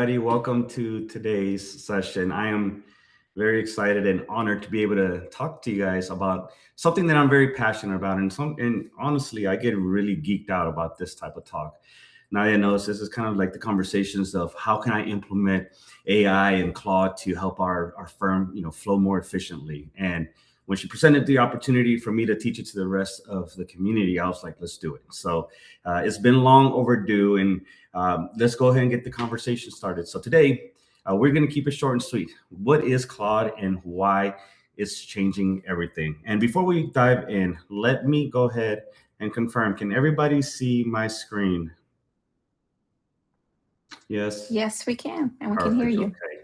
everybody. Welcome to today's session. I am very excited and honored to be able to talk to you guys about something that I'm very passionate about. And honestly, I get really geeked out about this type of talk. Nadia knows this is kind of like the conversations of how can I implement AI and Claude to help our firm, flow more efficiently. And when she presented the opportunity for me to teach it to the rest of the community, I was like, let's do it. So it's been long overdue, and let's go ahead and get the conversation started. So today, we're going to keep it short and sweet. What is Claude and why it's changing everything? And before we dive in, let me go ahead and confirm. Can everybody see my screen? Yes. Yes, we can, and we can hear Perfect. you. Okay.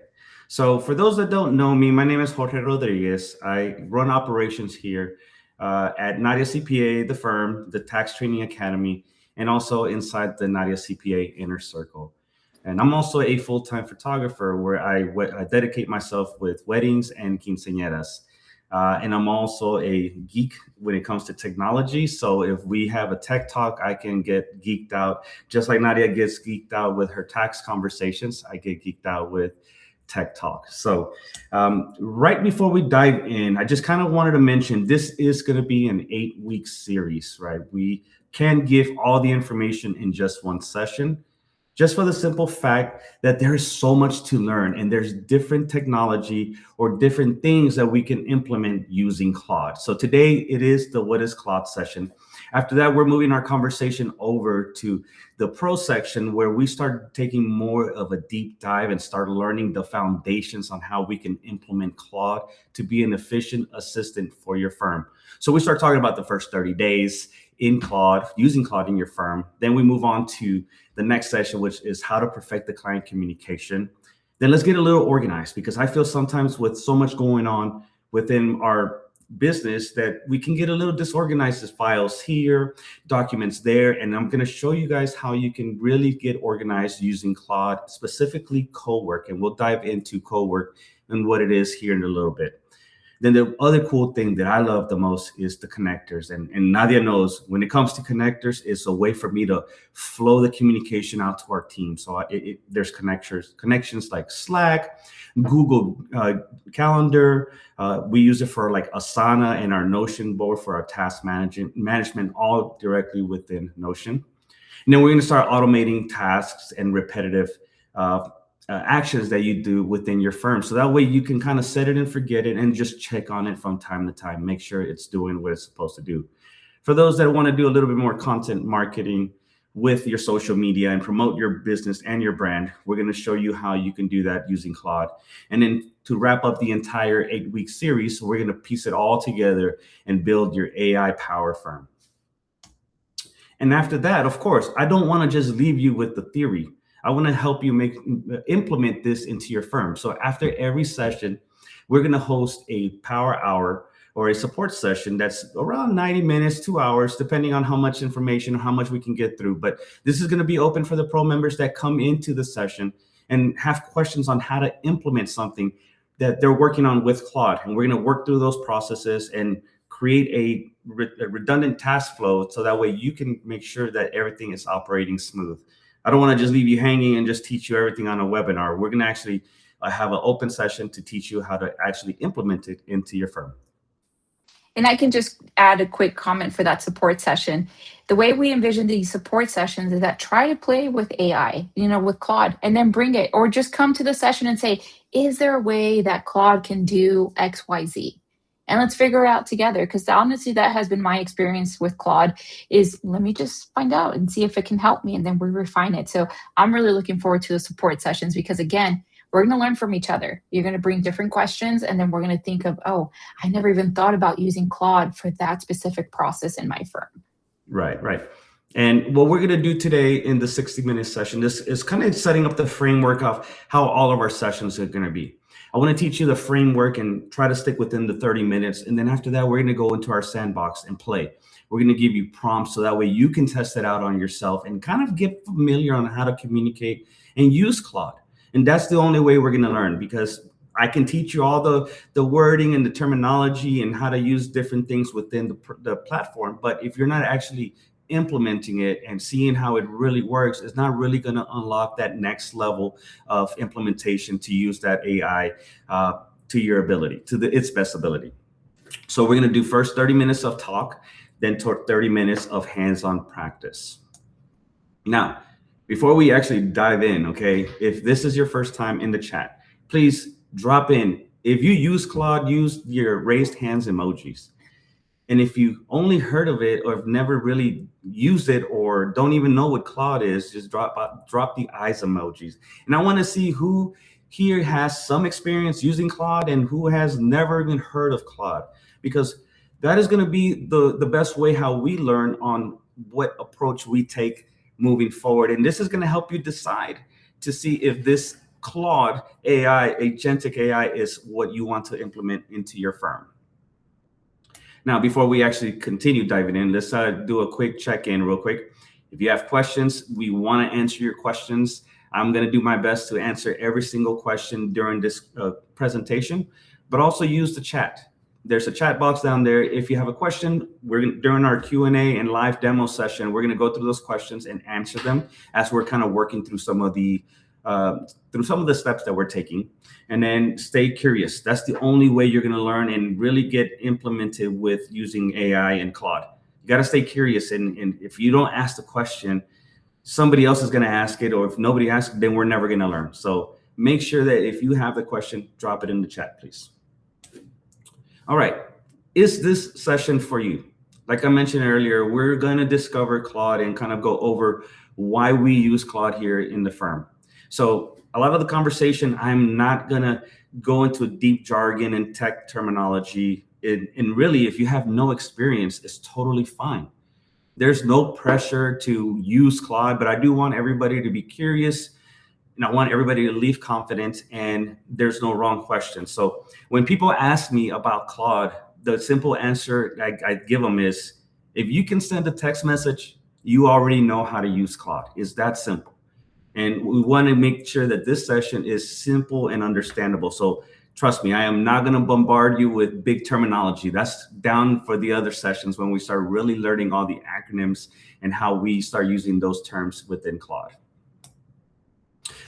So for those that don't know me, my name is Jorge Rodriguez. I run operations here at Nadia CPA, the firm, the Tax Training Academy, and also inside the Nadia CPA Inner Circle. And I'm also a full-time photographer where I dedicate myself with weddings and quinceañeras. And I'm also a geek when it comes to technology. So if we have a tech talk, I can get geeked out. Just like Nadia gets geeked out with her tax conversations, I get geeked out with tech talk. So right before we dive in, I just kind of wanted to mention this is going to be an 8-week series, right? We can't give all the information in just one session, just for the simple fact that there is so much to learn and there's different technology or different things that we can implement using Claude. So today it is the What is Claude session. After that, we're moving our conversation over to the pro section where we start taking more of a deep dive and start learning the foundations on how we can implement Claude to be an efficient assistant for your firm. So we start talking about the first 30 days in Claude, using Claude in your firm. Then we move on to the next session, which is how to perfect the client communication. Then let's get a little organized, because I feel sometimes with so much going on within our business that we can get a little disorganized as files here, documents there. And I'm going to show you guys how you can really get organized using Claude, specifically Cowork. And we'll dive into Cowork and what it is here in a little bit. Then the other cool thing that I love the most is the connectors. And Nadia knows when it comes to connectors, it's a way for me to flow the communication out to our team. So there's connections like Slack, Google Calendar. We use it for like Asana and our Notion board for our task management, all directly within Notion. And then we're going to start automating tasks and repetitive actions that you do within your firm. So that way you can kind of set it and forget it and just check on it from time to time, make sure it's doing what it's supposed to do. For those that want to do a little bit more content marketing with your social media and promote your business and your brand, we're going to show you how you can do that using Claude. And then to wrap up the entire 8-week series, we're going to piece it all together and build your AI power firm. And after that, of course, I don't want to just leave you with the theory. I want to help you implement this into your firm. So after every session, we're going to host a power hour or a support session that's around 90 minutes, 2 hours, depending on how much information or how much we can get through. But this is going to be open for the pro members that come into the session and have questions on how to implement something that they're working on with Claude. And we're going to work through those processes and create a redundant task flow so that way you can make sure that everything is operating smooth. I don't want to just leave you hanging and just teach you everything on a webinar. We're going to actually have an open session to teach you how to actually implement it into your firm. And I can just add a quick comment for that support session. The way we envision these support sessions is that try to play with AI, with Claude, and then bring it, or just come to the session and say, is there a way that Claude can do X, Y, Z? And let's figure it out together. Because honestly, that has been my experience with Claude is let me just find out and see if it can help me. And then we refine it. So I'm really looking forward to the support sessions because again, we're going to learn from each other. You're going to bring different questions. And then we're going to think of, oh, I never even thought about using Claude for that specific process in my firm. Right. And what we're going to do today in the 60-minute session, this is kind of setting up the framework of how all of our sessions are going to be. I want to teach you the framework and try to stick within the 30 minutes. And then after that, we're going to go into our sandbox and play. We're going to give you prompts so that way you can test it out on yourself and kind of get familiar on how to communicate and use Claude. And that's the only way we're going to learn, because I can teach you all the wording and the terminology and how to use different things within the platform. But if you're not actually implementing it and seeing how it really works is not really going to unlock that next level of implementation to use that AI to your ability, to its best ability. So we're going to do first 30 minutes of talk, then 30 minutes of hands-on practice. Now, before we actually dive in, okay, if this is your first time in the chat, please drop in. If you use Claude, use your raised hands emojis. And if you only heard of it or have never really used it or don't even know what Claude is, just drop the eyes emojis. And I want to see who here has some experience using Claude and who has never even heard of Claude, because that is going to be the best way how we learn on what approach we take moving forward. And this is going to help you decide to see if this Claude AI, agentic AI, is what you want to implement into your firm. Now, before we actually continue diving in, let's do a quick check-in real quick. If you have questions, we want to answer your questions. I'm going to do my best to answer every single question during this presentation, but also use the chat. There's a chat box down there. If you have a question, during our Q&A and live demo session, we're going to go through those questions and answer them as we're kind of working through some of the steps that we're taking. And then stay curious. That's the only way you're going to learn and really get implemented with using AI and Claude. You got to stay curious. And if you don't ask the question, somebody else is going to ask it. Or if nobody asks, then we're never going to learn. So make sure that if you have the question, drop it in the chat, please. All right. Is this session for you? Like I mentioned earlier, we're going to discover Claude and kind of go over why we use Claude here in the firm. So a lot of the conversation, I'm not going to go into deep jargon and tech terminology. And really, if you have no experience, it's totally fine. There's no pressure to use Claude, but I do want everybody to be curious. And I want everybody to leave confident, and there's no wrong question. So when people ask me about Claude, the simple answer I give them is, if you can send a text message, you already know how to use Claude. It's that simple. And we want to make sure that this session is simple and understandable. So trust me, I am not going to bombard you with big terminology. That's down for the other sessions when we start really learning all the acronyms and how we start using those terms within Claude.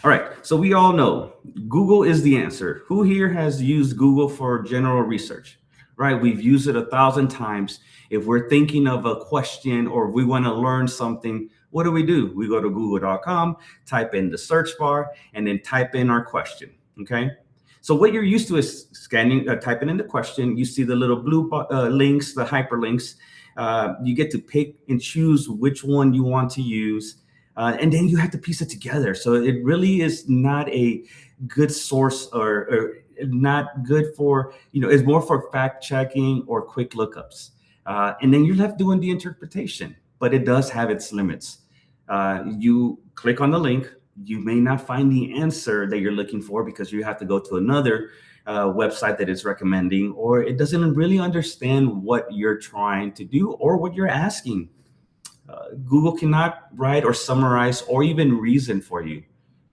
All right, so we all know Google is the answer. Who here has used Google for general research? Right, we've used it 1,000 times. If we're thinking of a question or we want to learn something, what do? We go to google.com, type in the search bar, and then type in our question, okay? So what you're used to is typing in the question. You see the little blue links, the hyperlinks. You get to pick and choose which one you want to use. And then you have to piece it together. So it really is not a good source or not good for, it's more for fact checking or quick lookups. And then you're left doing the interpretation, but it does have its limits. You click on the link, you may not find the answer that you're looking for because you have to go to another website that it's recommending, or it doesn't really understand what you're trying to do or what you're asking. Google cannot write or summarize or even reason for you.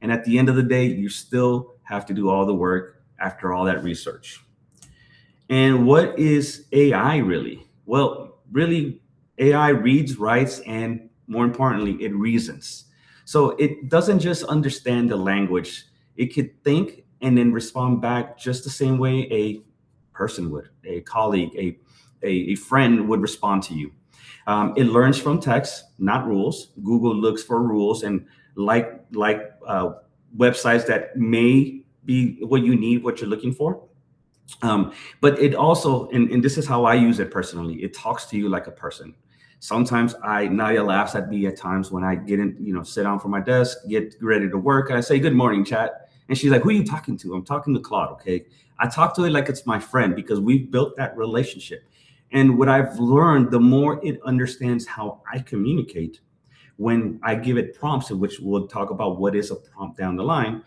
And at the end of the day, you still have to do all the work after all that research. And what is AI really? Well, really, AI reads, writes, and more importantly, it reasons. So it doesn't just understand the language. It could think and then respond back just the same way a person would, a colleague, a friend would respond to you. It learns from text, not rules. Google looks for rules and like websites that may be what you need, what you're looking for. But it also, and this is how I use it personally, it talks to you like a person. Sometimes Nadia laughs at me at times when I get in, sit down for my desk, get ready to work. I say, "Good morning, chat." And she's like, "Who are you talking to?" "I'm talking to Claude." Okay. I talk to it like it's my friend because we've built that relationship. And what I've learned, the more it understands how I communicate, when I give it prompts, which we'll talk about what is a prompt down the line,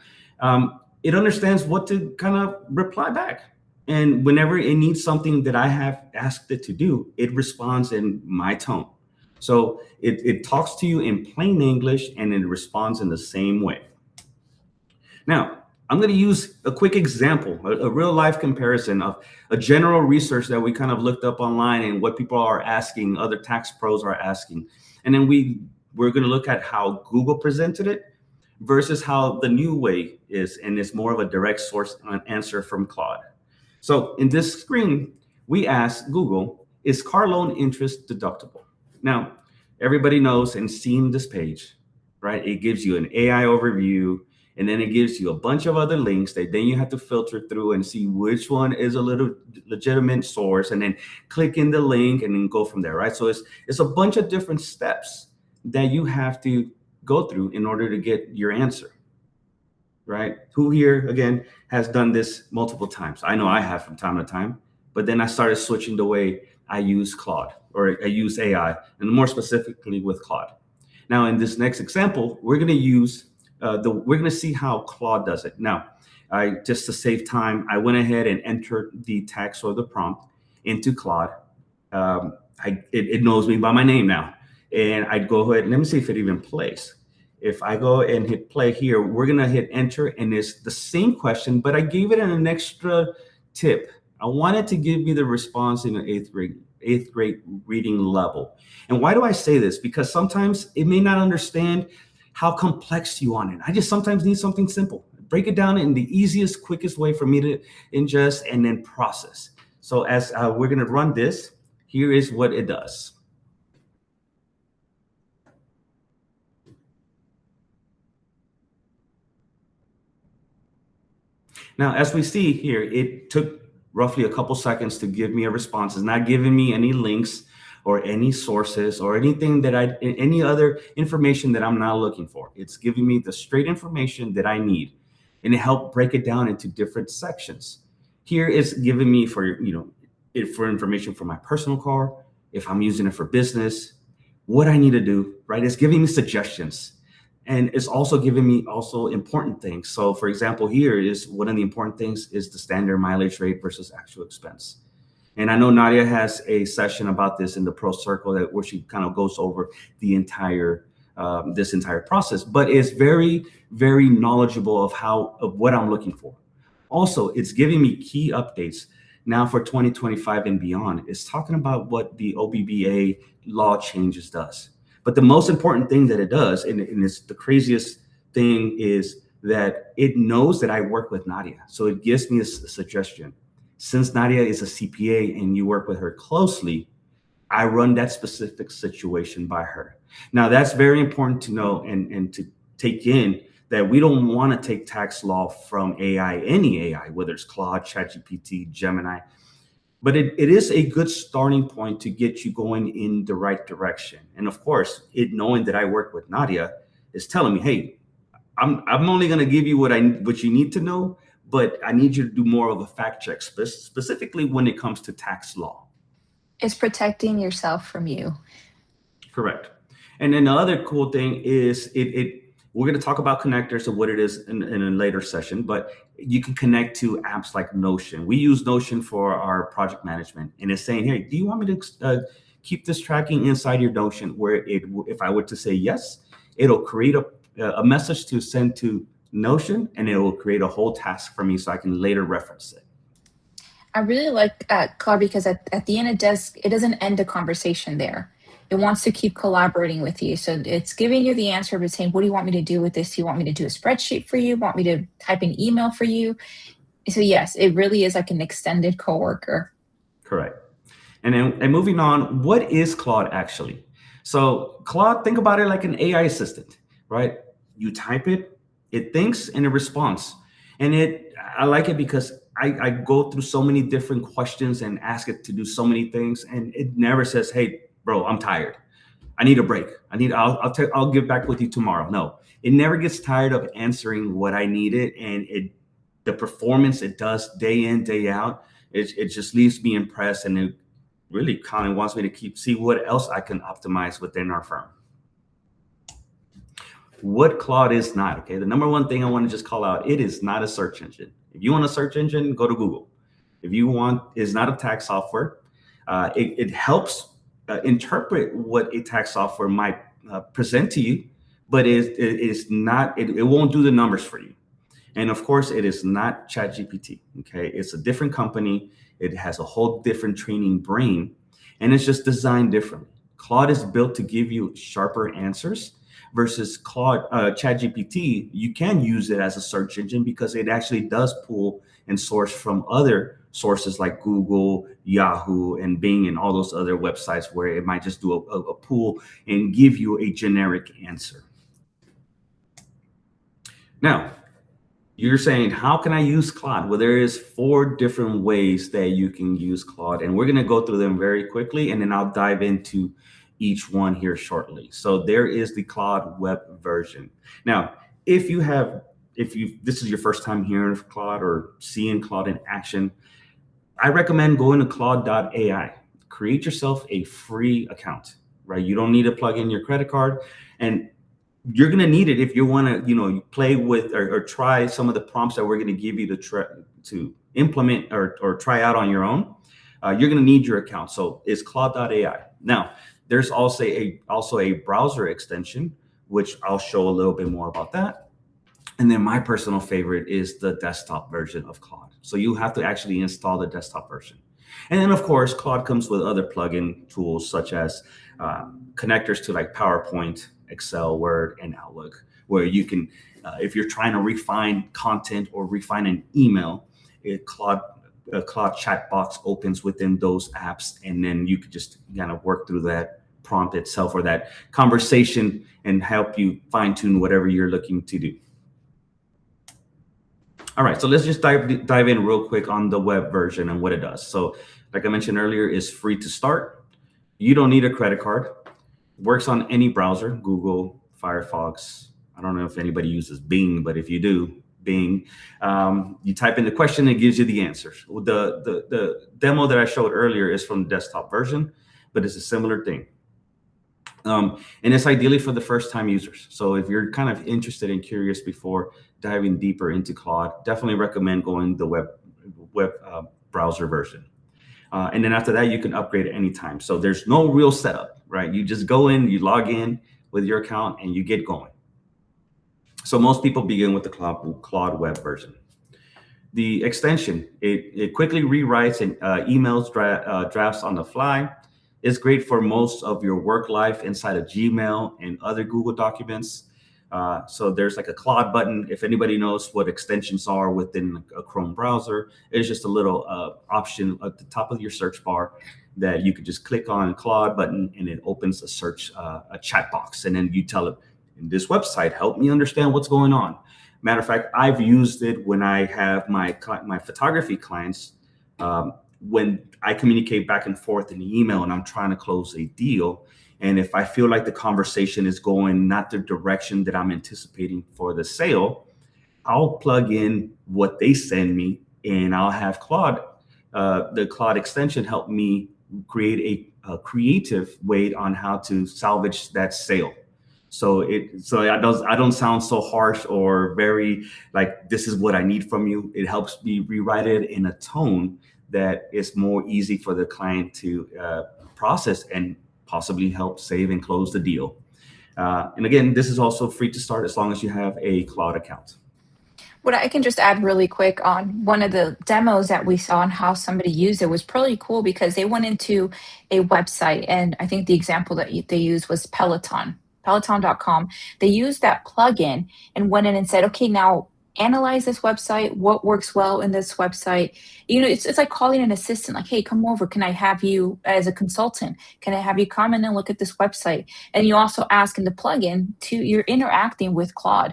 it understands what to kind of reply back. And whenever it needs something that I have asked it to do, it responds in my tone. So it talks to you in plain English and it responds in the same way. Now, I'm going to use a quick example, a real life comparison of a general research that we kind of looked up online and what people are asking, other tax pros are asking. And then we're going to look at how Google presented it versus how the new way is, and it's more of a direct source answer from Claude. So in this screen, we asked Google, is car loan interest deductible? Now, everybody knows and seen this page, right? It gives you an AI overview, and then it gives you a bunch of other links that then you have to filter through and see which one is a little legitimate source, and then click in the link and then go from there, right? So it's a bunch of different steps that you have to go through in order to get your answer, right? Who here again has done this multiple times? I know I have from time to time, but then I started switching the way I use Claude, or I use AI, and more specifically with Claude. Now, in this next example, we're going to use we're going to see how Claude does it. Now, just to save time, I went ahead and entered the text or the prompt into Claude. It knows me by my name now, and I'd go ahead. Let me see if it even plays. If I go and hit play here, we're going to hit enter, and it's the same question, but I gave it an extra tip. I wanted to give me the response in an eighth grade reading level. And why do I say this? Because sometimes it may not understand how complex you want it. I just sometimes need something simple. Break it down in the easiest, quickest way for me to ingest and then process. So as we're going to run this, here is what it does. Now, as we see here, it took roughly a couple seconds to give me a response. It's not giving me any links or any sources or anything any other information that I'm not looking for. It's giving me the straight information that I need, and it helped break it down into different sections. Here it's giving me for information for my personal car, if I'm using it for business, what I need to do, right? It's giving me suggestions. And it's also giving me also important things. So for example, here is one of the important things is the standard mileage rate versus actual expense. And I know Nadia has a session about this in the Pro Circle where she kind of goes over the entire this entire process, but it's very, very knowledgeable of what I'm looking for. Also, it's giving me key updates now for 2025 and beyond. It's talking about what the OBBA law changes does. But the most important thing that it does, and it's the craziest thing, is that it knows that I work with Nadia. So it gives me a suggestion. Since Nadia is a CPA and you work with her closely, I run that specific situation by her. Now, that's very important to know and to take in, that we don't want to take tax law from AI, any AI, whether it's Claude, ChatGPT, Gemini. But it is a good starting point to get you going in the right direction. And of course, it knowing that I work with Nadia is telling me, hey, I'm only going to give you what you need to know, but I need you to do more of a fact check, specifically when it comes to tax law. It's protecting yourself from you. Correct. And then the other cool thing is we're going to talk about connectors and what it is in a later session, but you can connect to apps like Notion. We use Notion for our project management, and it's saying, hey, do you want me to keep this tracking inside your Notion, where if I were to say yes, it'll create a message to send to Notion, and it will create a whole task for me so I can later reference it. I really like Claude because at the end it doesn't end the conversation there. It wants to keep collaborating with you. So it's giving you the answer, but saying, what do you want me to do with this? Do you want me to do a spreadsheet for you? Want me to type an email for you? So yes, it really is like an extended coworker. Correct. And moving on, what is Claude actually? So Claude, think about it like an AI assistant, right? You type it, it thinks, and it responds. And I like it because I go through so many different questions and ask it to do so many things, and it never says, hey, bro, I'm tired. I need a break. I'll get back with you tomorrow. No, it never gets tired of answering what I needed, and the performance it does day in, day out, it just leaves me impressed, and it really kind of wants me to see what else I can optimize within our firm. What Claude is not, okay? The number one thing I want to just call out, it is not a search engine. If you want a search engine, go to Google. If you want, it's not a tax software. It helps interpret what a tax software might present to you, but it won't do the numbers for you. And of course, it is not ChatGPT. Okay, it's a different company. It has a whole different training brain, and it's just designed differently. Claude is built to give you sharper answers versus ChatGPT. You can use it as a search engine because it actually does pull and source from other sources like Google, Yahoo, and Bing, and all those other websites where it might just do a pull and give you a generic answer. Now, you're saying, how can I use Claude? Well, there is 4 different ways that you can use Claude, and we're going to go through them very quickly, and then I'll dive into each one here shortly. So there is the Claude web version. Now, if this is your first time hearing of Claude or seeing Claude in action, I recommend going to Claude AI. Create yourself a free account, right? You don't need to plug in your credit card, and you're going to need it if you want to, play with or try some of the prompts that we're going to give you to implement or try out on your own. You're going to need your account. So it's Claude AI. Now, there's also a browser extension, which I'll show a little bit more about that. And then my personal favorite is the desktop version of Claude. So you have to actually install the desktop version. And then, of course, Claude comes with other plugin tools such as connectors to like PowerPoint, Excel, Word, and Outlook, where you can, if you're trying to refine content or refine an email, a Claude chat box opens within those apps, and then you could just kind of work through that prompt itself or that conversation and help you fine tune whatever you're looking to do. All right, so let's just dive in real quick on the web version and what it does. So like I mentioned earlier, it's free to start. You don't need a credit card. Works on any browser, Google, Firefox. I don't know if anybody uses Bing, but if you do, Bing, you type in the question, it gives you the answers. The demo that I showed earlier is from the desktop version, but it's a similar thing. And it's ideally for the first time users. So if you're kind of interested and curious before diving deeper into Claude, definitely recommend going the web browser version. And then after that, you can upgrade at any time. So there's no real setup, right? You just go in, you log in with your account, and you get going. So most people begin with the Claude web version. The extension, it quickly rewrites and emails drafts on the fly. It's great for most of your work life inside of Gmail and other Google documents. So there's like a Claude button. If anybody knows what extensions are within a Chrome browser, it's just a little option at the top of your search bar that you could just click on Claude button, and it opens a chat box. And then you tell it, in this website, help me understand what's going on. Matter of fact, I've used it when I have my photography clients. When I communicate back and forth in email and I'm trying to close a deal, and if I feel like the conversation is going not the direction that I'm anticipating for the sale, I'll plug in what they send me, and I'll have Claude, the Claude extension, help me create a creative way on how to salvage that sale. So I don't sound so harsh or very like, this is what I need from you. It helps me rewrite it in a tone that is more easy for the client to process and possibly help save and close the deal. And again, this is also free to start as long as you have a Claude account. What I can just add really quick on one of the demos that we saw and how somebody used it was pretty cool, because they went into a website, and I think the example that they used was Peloton.com. They used that plugin and went in and said, okay, now analyze this website, what works well in this website. It's like calling an assistant, like, hey, come over, can I have you as a consultant? Can I have you come in and look at this website? And you also ask in the plugin you're interacting with Claude.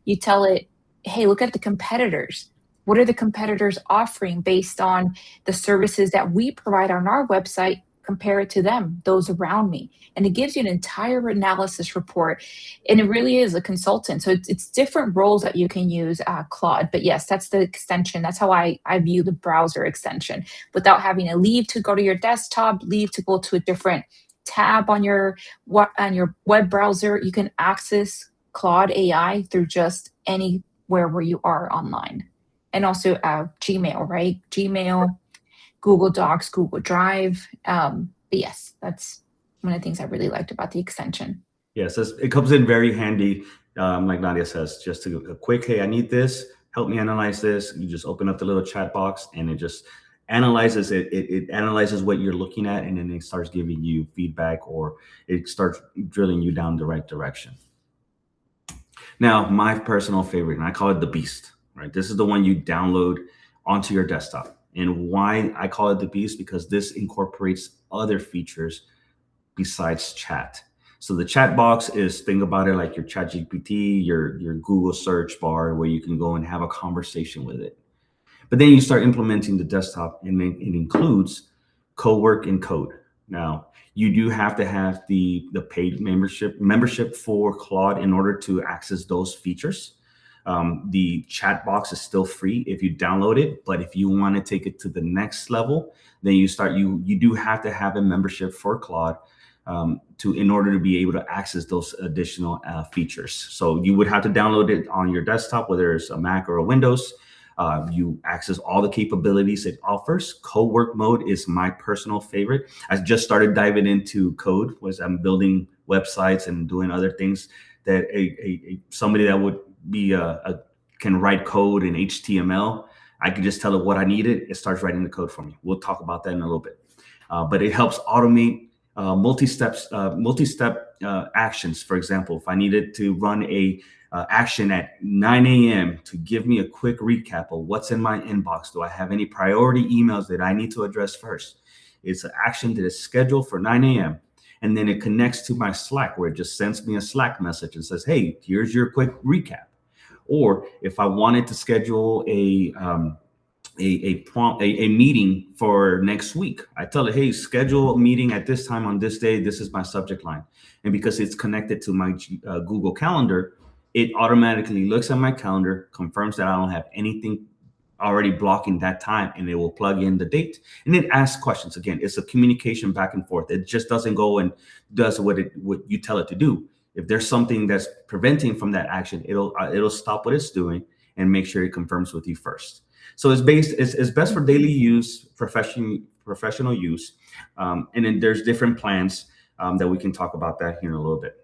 You tell it, hey, look at the competitors. What are the competitors offering based on the services that we provide on our website? Compare it to them, those around me. And it gives you an entire analysis report. And it really is a consultant. So it's different roles that you can use Claude. But yes, that's the extension. That's how I view the browser extension. Without having to leave to go to your desktop, leave to go to a different tab on your web browser, you can access Claude AI through just anywhere where you are online. And also Gmail, right? Gmail, Google Docs, Google Drive. But yes, that's one of the things I really liked about the extension. Yes, it comes in very handy. Like Nadia says, just a quick, hey, I need this. help me analyze this. You just open up the little chat box and it just analyzes it. It analyzes what you're looking at, and then it starts giving you feedback, or it starts drilling you down the right direction. Now, my personal favorite, and I call it the Beast, right? This is the one you download onto your desktop. And why I call it the Beast, because this incorporates other features besides chat. So the chat box is, think about it like your ChatGPT, your Google search bar, where you can go and have a conversation with it. But then you start implementing the desktop, and then it includes Cowork and Code. Now, you do have to have the paid membership for Claude in order to access those features. The chat box is still free if you download it, but if you want to take it to the next level, then you do have to have a membership for Claude in order to be able to access those additional features. So you would have to download it on your desktop, whether it's a Mac or a Windows. You access all the capabilities it offers. Co-work mode is my personal favorite. I just started diving into code, was I'm building websites and doing other things that somebody that would be can write code in HTML. I can just tell it what I needed. It starts writing the code for me. We'll talk about that in a little bit. But it helps automate multi-step actions. For example, if I needed to run a action at 9 a.m. to give me a quick recap of what's in my inbox. Do I have any priority emails that I need to address first? It's an action that is scheduled for 9 a.m. And then it connects to my Slack, where it just sends me a Slack message and says, hey, here's your quick recap. Or if I wanted to schedule a meeting for next week, I tell it, hey, schedule a meeting at this time on this day. This is my subject line. And because it's connected to my Google Calendar, it automatically looks at my calendar, confirms that I don't have anything already blocking that time, and it will plug in the date, and it asks questions. Again, it's a communication back and forth. It just doesn't go and does what you tell it to do. If there's something that's preventing from that action, it'll stop what it's doing and make sure it confirms with you first. So it's best for daily use, professional use, and then there's different plans that we can talk about that here in a little bit.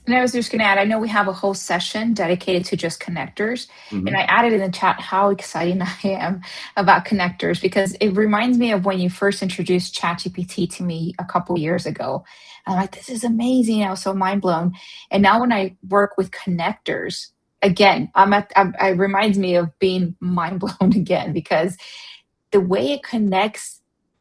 And I was just going to add, I know we have a whole session dedicated to just connectors. Mhm. And I added in the chat how exciting I am about connectors, because it reminds me of when you first introduced ChatGPT to me a couple years ago. I'm like, this is amazing. I was so mind blown. And now when I work with connectors, again, it reminds me of being mind blown again, because the way it connects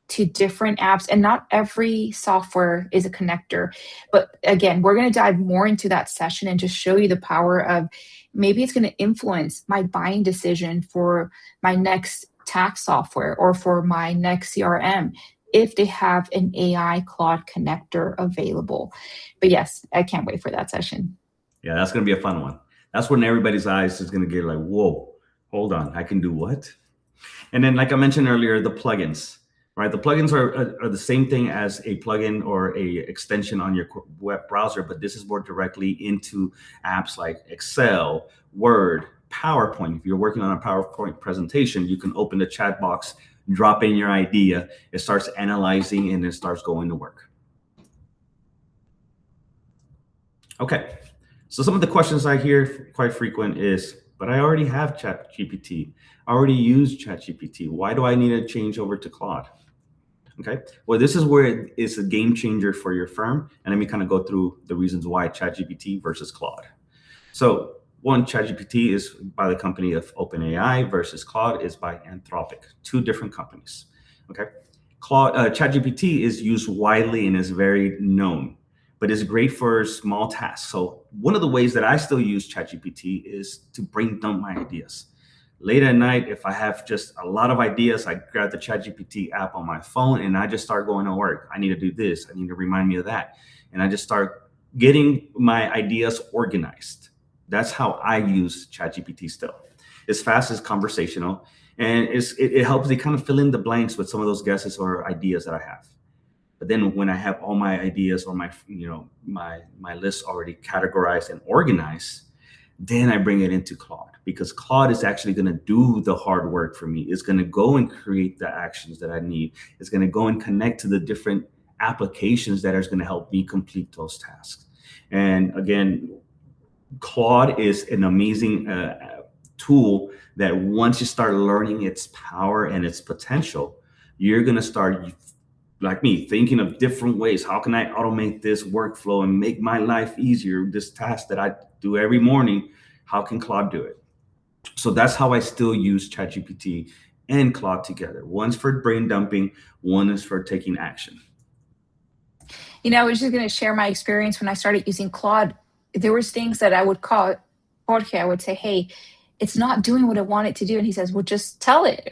to different apps, and not every software is a connector. But again, we're going to dive more into that session and just show you the power of, maybe it's going to influence my buying decision for my next tax software or for my next CRM if they have an AI Claude connector available. But yes, I can't wait for that session. Yeah, that's going to be a fun one. That's when everybody's eyes is going to get like, whoa, hold on, I can do what? And then, like I mentioned earlier, the plugins, right? The plugins are the same thing as a plugin or a extension on your web browser, but this is more directly into apps like Excel, Word, PowerPoint. If you're working on a PowerPoint presentation, you can open the chat box, drop in your idea, it starts analyzing, and it starts going to work. Okay, so some of the questions I hear quite frequent is, but I already have ChatGPT. I already use ChatGPT. Why do I need to change over to Claude? Okay, well, this is where it's a game changer for your firm. And let me kind of go through the reasons why ChatGPT versus Claude. So one, ChatGPT is by the company of OpenAI versus Claude is by Anthropic, two different companies. Okay, ChatGPT is used widely and is very known, but it's great for small tasks. So one of the ways that I still use ChatGPT is to bring down my ideas. Late at night, if I have just a lot of ideas, I grab the ChatGPT app on my phone and I just start going to work. I need to do this. I need to remind me of that. And I just start getting my ideas organized. That's how I use ChatGPT still. It's fast, it's conversational, and it helps me kind of fill in the blanks with some of those guesses or ideas that I have. But then when I have all my ideas or my list already categorized and organized, then I bring it into Claude, because Claude is actually going to do the hard work for me. It's going to go and create the actions that I need. It's going to go and connect to the different applications that are going to help me complete those tasks. And again, Claude is an amazing tool that once you start learning its power and its potential, you're going to start, like me, thinking of different ways. How can I automate this workflow and make my life easier? This task that I do every morning, how can Claude do it? So that's how I still use ChatGPT and Claude together. One's for brain dumping, one is for taking action. I was just going to share my experience when I started using Claude. There was things that I would call Jorge. I would say, "Hey, it's not doing what I want it to do," and he says, "Well, just tell it."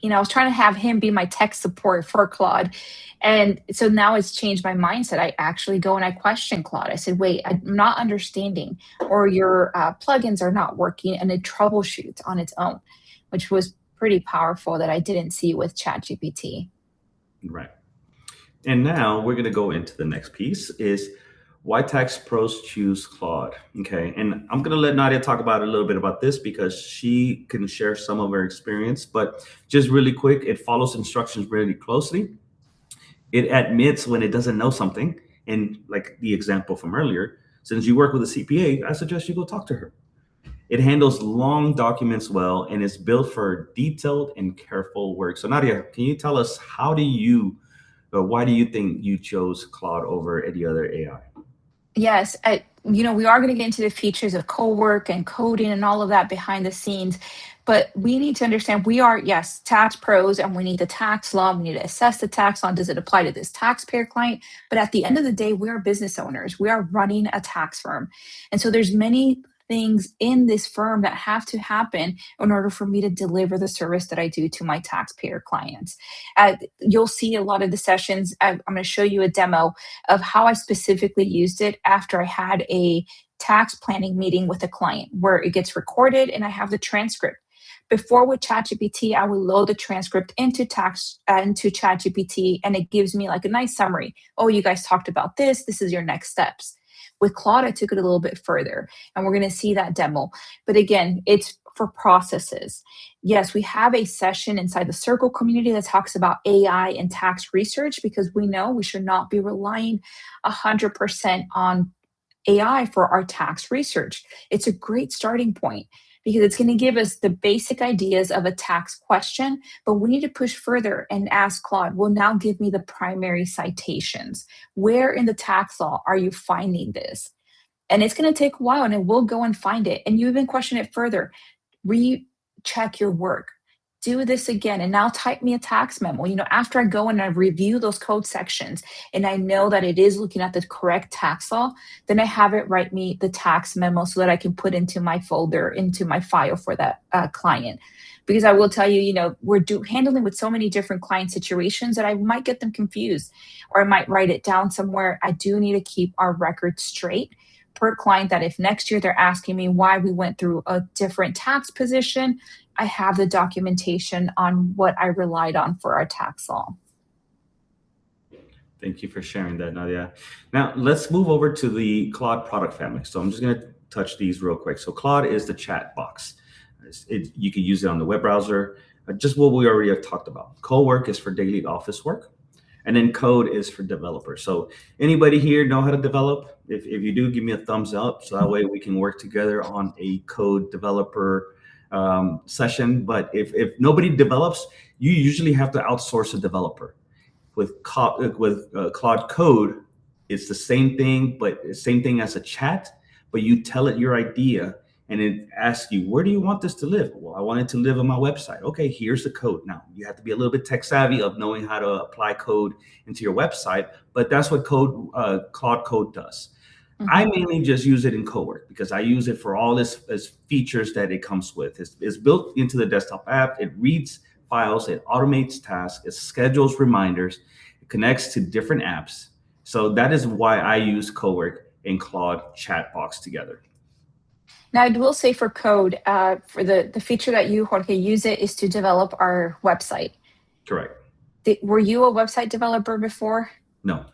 I was trying to have him be my tech support for Claude, and so now it's changed my mindset. I actually go and I question Claude. I said, "Wait, I'm not understanding, or your plugins are not working," and it troubleshoots on its own, which was pretty powerful that I didn't see with ChatGPT. Right. And now we're going to go into the next piece is why tax pros choose Claude. Okay. And I'm going to let Nadia talk about a little bit about this because she can share some of her experience, but just really quick, it follows instructions really closely. It admits when it doesn't know something. And like the example from earlier, since you work with a CPA, I suggest you go talk to her. It handles long documents well and is built for detailed and careful work. So Nadia, can you tell us why do you think you chose Claude over any other AI? Yes, we are going to get into the features of co-work and coding and all of that behind the scenes, but we need to understand we are, yes, tax pros, and we need the tax law. We need to assess the tax law. Does it apply to this taxpayer client? But at the end of the day, we are business owners. We are running a tax firm, and so there's many things in this firm that have to happen in order for me to deliver the service that I do to my taxpayer clients. You'll see a lot of the sessions. I'm going to show you a demo of how I specifically used it after I had a tax planning meeting with a client where it gets recorded and I have the transcript. Before with ChatGPT, I would load the transcript into ChatGPT, and it gives me like a nice summary. Oh, you guys talked about this. This is your next steps. With Claude, I took it a little bit further, and we're going to see that demo. But again, it's for processes. Yes, we have a session inside the Circle community that talks about AI and tax research because we know we should not be relying 100% on AI for our tax research. It's a great starting point because it's going to give us the basic ideas of a tax question, but we need to push further and ask Claude, well, now give me the primary citations. Where in the tax law are you finding this? And it's going to take a while and it will go and find it. And you even question it further. Recheck your work. Do this again and now type me a tax memo. After I go and I review those code sections and I know that it is looking at the correct tax law, then I have it write me the tax memo so that I can put into my folder, into my file for that client. Because I will tell you, we're handling with so many different client situations that I might get them confused or I might write it down somewhere. I do need to keep our record straight per client, that if next year they're asking me why we went through a different tax position, I have the documentation on what I relied on for our tax law. Thank you for sharing that, Nadia. Now let's move over to the Claude product family. So I'm just going to touch these real quick. So Claude is the chat box. You can use it on the web browser, just what we already have talked about. Cowork is for daily office work. And then code is for developers. So anybody here know how to develop? If you do, give me a thumbs up. So that way we can work together on a code developer session. But if nobody develops, you usually have to outsource a developer. With Claude Code, it's the same thing, but same thing as a chat, but you tell it your idea and it asks you, where do you want this to live? Well, I want it to live on my website. Okay, here's the code. Now, you have to be a little bit tech savvy of knowing how to apply code into your website, but that's what Claude Code does. Mm-hmm. I mainly just use it in Cowork because I use it for all this features that it comes with. It's built into the desktop app. It reads files, it automates tasks, it schedules reminders, it connects to different apps. So that is why I use Cowork and Claude Chatbox together. Now, I will say for code, for the feature that you, Jorge, use it is to develop our website. Correct. Were you a website developer before? No.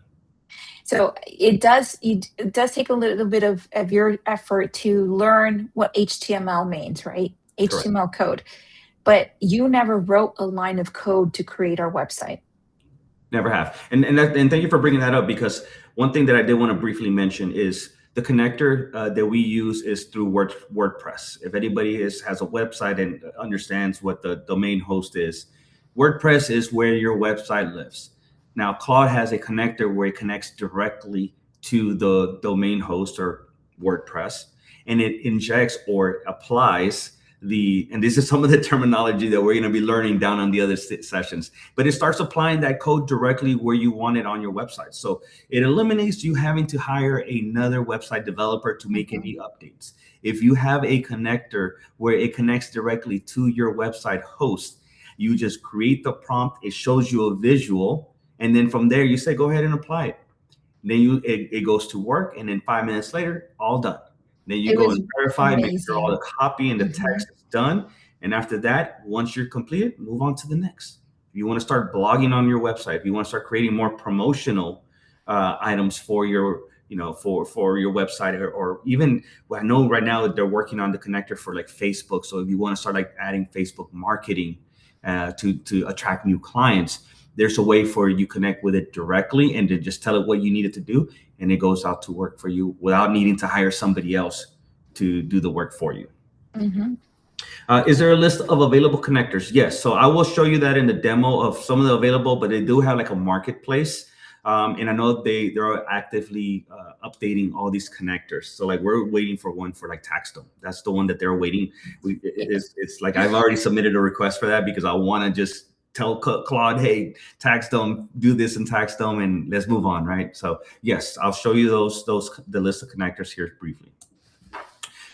So it does take a little bit of your effort to learn what HTML means, right? Correct. HTML code. But you never wrote a line of code to create our website. Never have. And thank you for bringing that up, because one thing that I did want to briefly mention is The connector that we use is through WordPress. If anybody has a website and understands what the domain host is, WordPress is where your website lives. Now, Claude has a connector where it connects directly to the domain host or WordPress, and it injects or applies and this is some of the terminology that we're going to be learning down on the other sessions, but it starts applying that code directly where you want it on your website. So it eliminates you having to hire another website developer to make any updates. If you have a connector where it connects directly to your website host, you just create the prompt, it shows you a visual, and then from there you say, go ahead and apply it. Then it goes to work, and then 5 minutes later, all done. Then you go and verify, make sure all the copy and the text is done. And after that, once you're completed, move on to the next. If you want to start blogging on your website, if you want to start creating more promotional items for your, for your website, or even, well, I know right now they're working on the connector for like Facebook. So if you want to start like adding Facebook marketing to attract new clients, there's a way for you to connect with it directly and to just tell it what you need it to do, and it goes out to work for you without needing to hire somebody else to do the work for you. Is there a list of available connectors? Yes. So I will show you that in the demo of some of the available, but they do have like a marketplace. And I know they're actively updating all these connectors. So like we're waiting for one for like TaxDome. That's the one that they're waiting. It's like I've already submitted a request for that because I want to just tell Claude, hey, TaxDome, do this in TaxDome, and let's move on, right? So yes, I'll show you the list of connectors here briefly.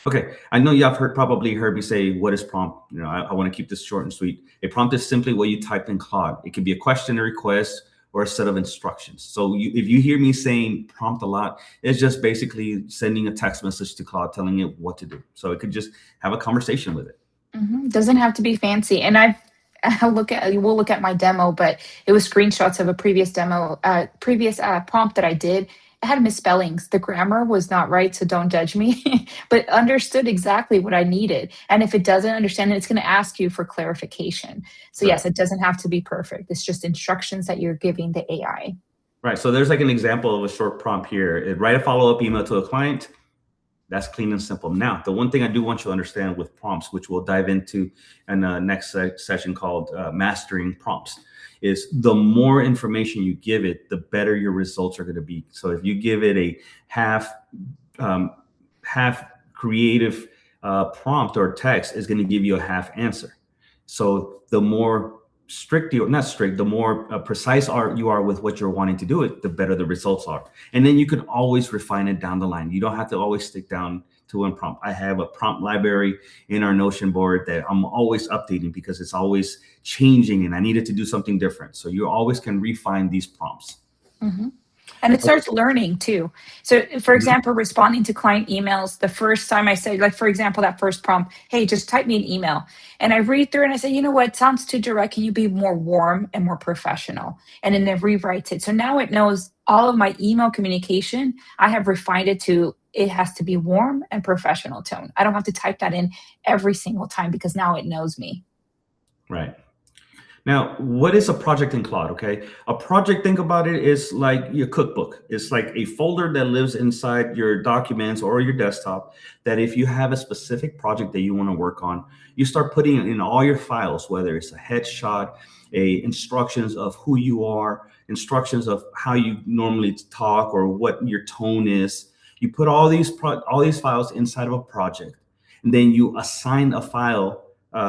Okay, I know you've probably heard me say, what is prompt? I want to keep this short and sweet. A prompt is simply what you type in Claude. It can be a question, a request, or a set of instructions. So if you hear me saying prompt a lot, it's just basically sending a text message to Claude telling it what to do. So it could just have a conversation with it. Doesn't have to be fancy. And we'll look at my demo, but it was screenshots of a previous demo, prompt that I did. It had misspellings. The grammar was not right, so don't judge me, but understood exactly what I needed. And if it doesn't understand it, it's going to ask you for clarification. So yes, it doesn't have to be perfect. It's just instructions that you're giving the AI. Right. So there's like an example of a short prompt here. Write a follow-up email to a client. That's clean and simple. Now, the one thing I do want you to understand with prompts, which we'll dive into in the next session called mastering prompts, is the more information you give it, the better your results are going to be. So if you give it a half creative prompt or text, is going to give you a half answer. So the more the more precise you are with what you're wanting to do it, the better the results are. And then you can always refine it down the line. You don't have to always stick down to one prompt. I have a prompt library in our Notion board that I'm always updating because it's always changing and I needed to do something different. So you always can refine these prompts. And it starts learning too. So for example, responding to client emails, the first time I say, like, for example, that first prompt, hey, just type me an email. And I read through and I say, you know what, it sounds too direct. Can you be more warm and more professional? And then it rewrites it. So now it knows all of my email communication. I have refined it to, it has to be warm and professional tone. I don't have to type that in every single time because now it knows me. Right. Now, what is a project in Claude? Okay, a project, think about it, is like your cookbook. It's like a folder that lives inside your documents or your desktop, that if you have a specific project that you want to work on, you start putting in all your files, whether it's a headshot, instructions of who you are, instructions of how you normally talk or what your tone is. You put all these files inside of a project, and then you assign a file.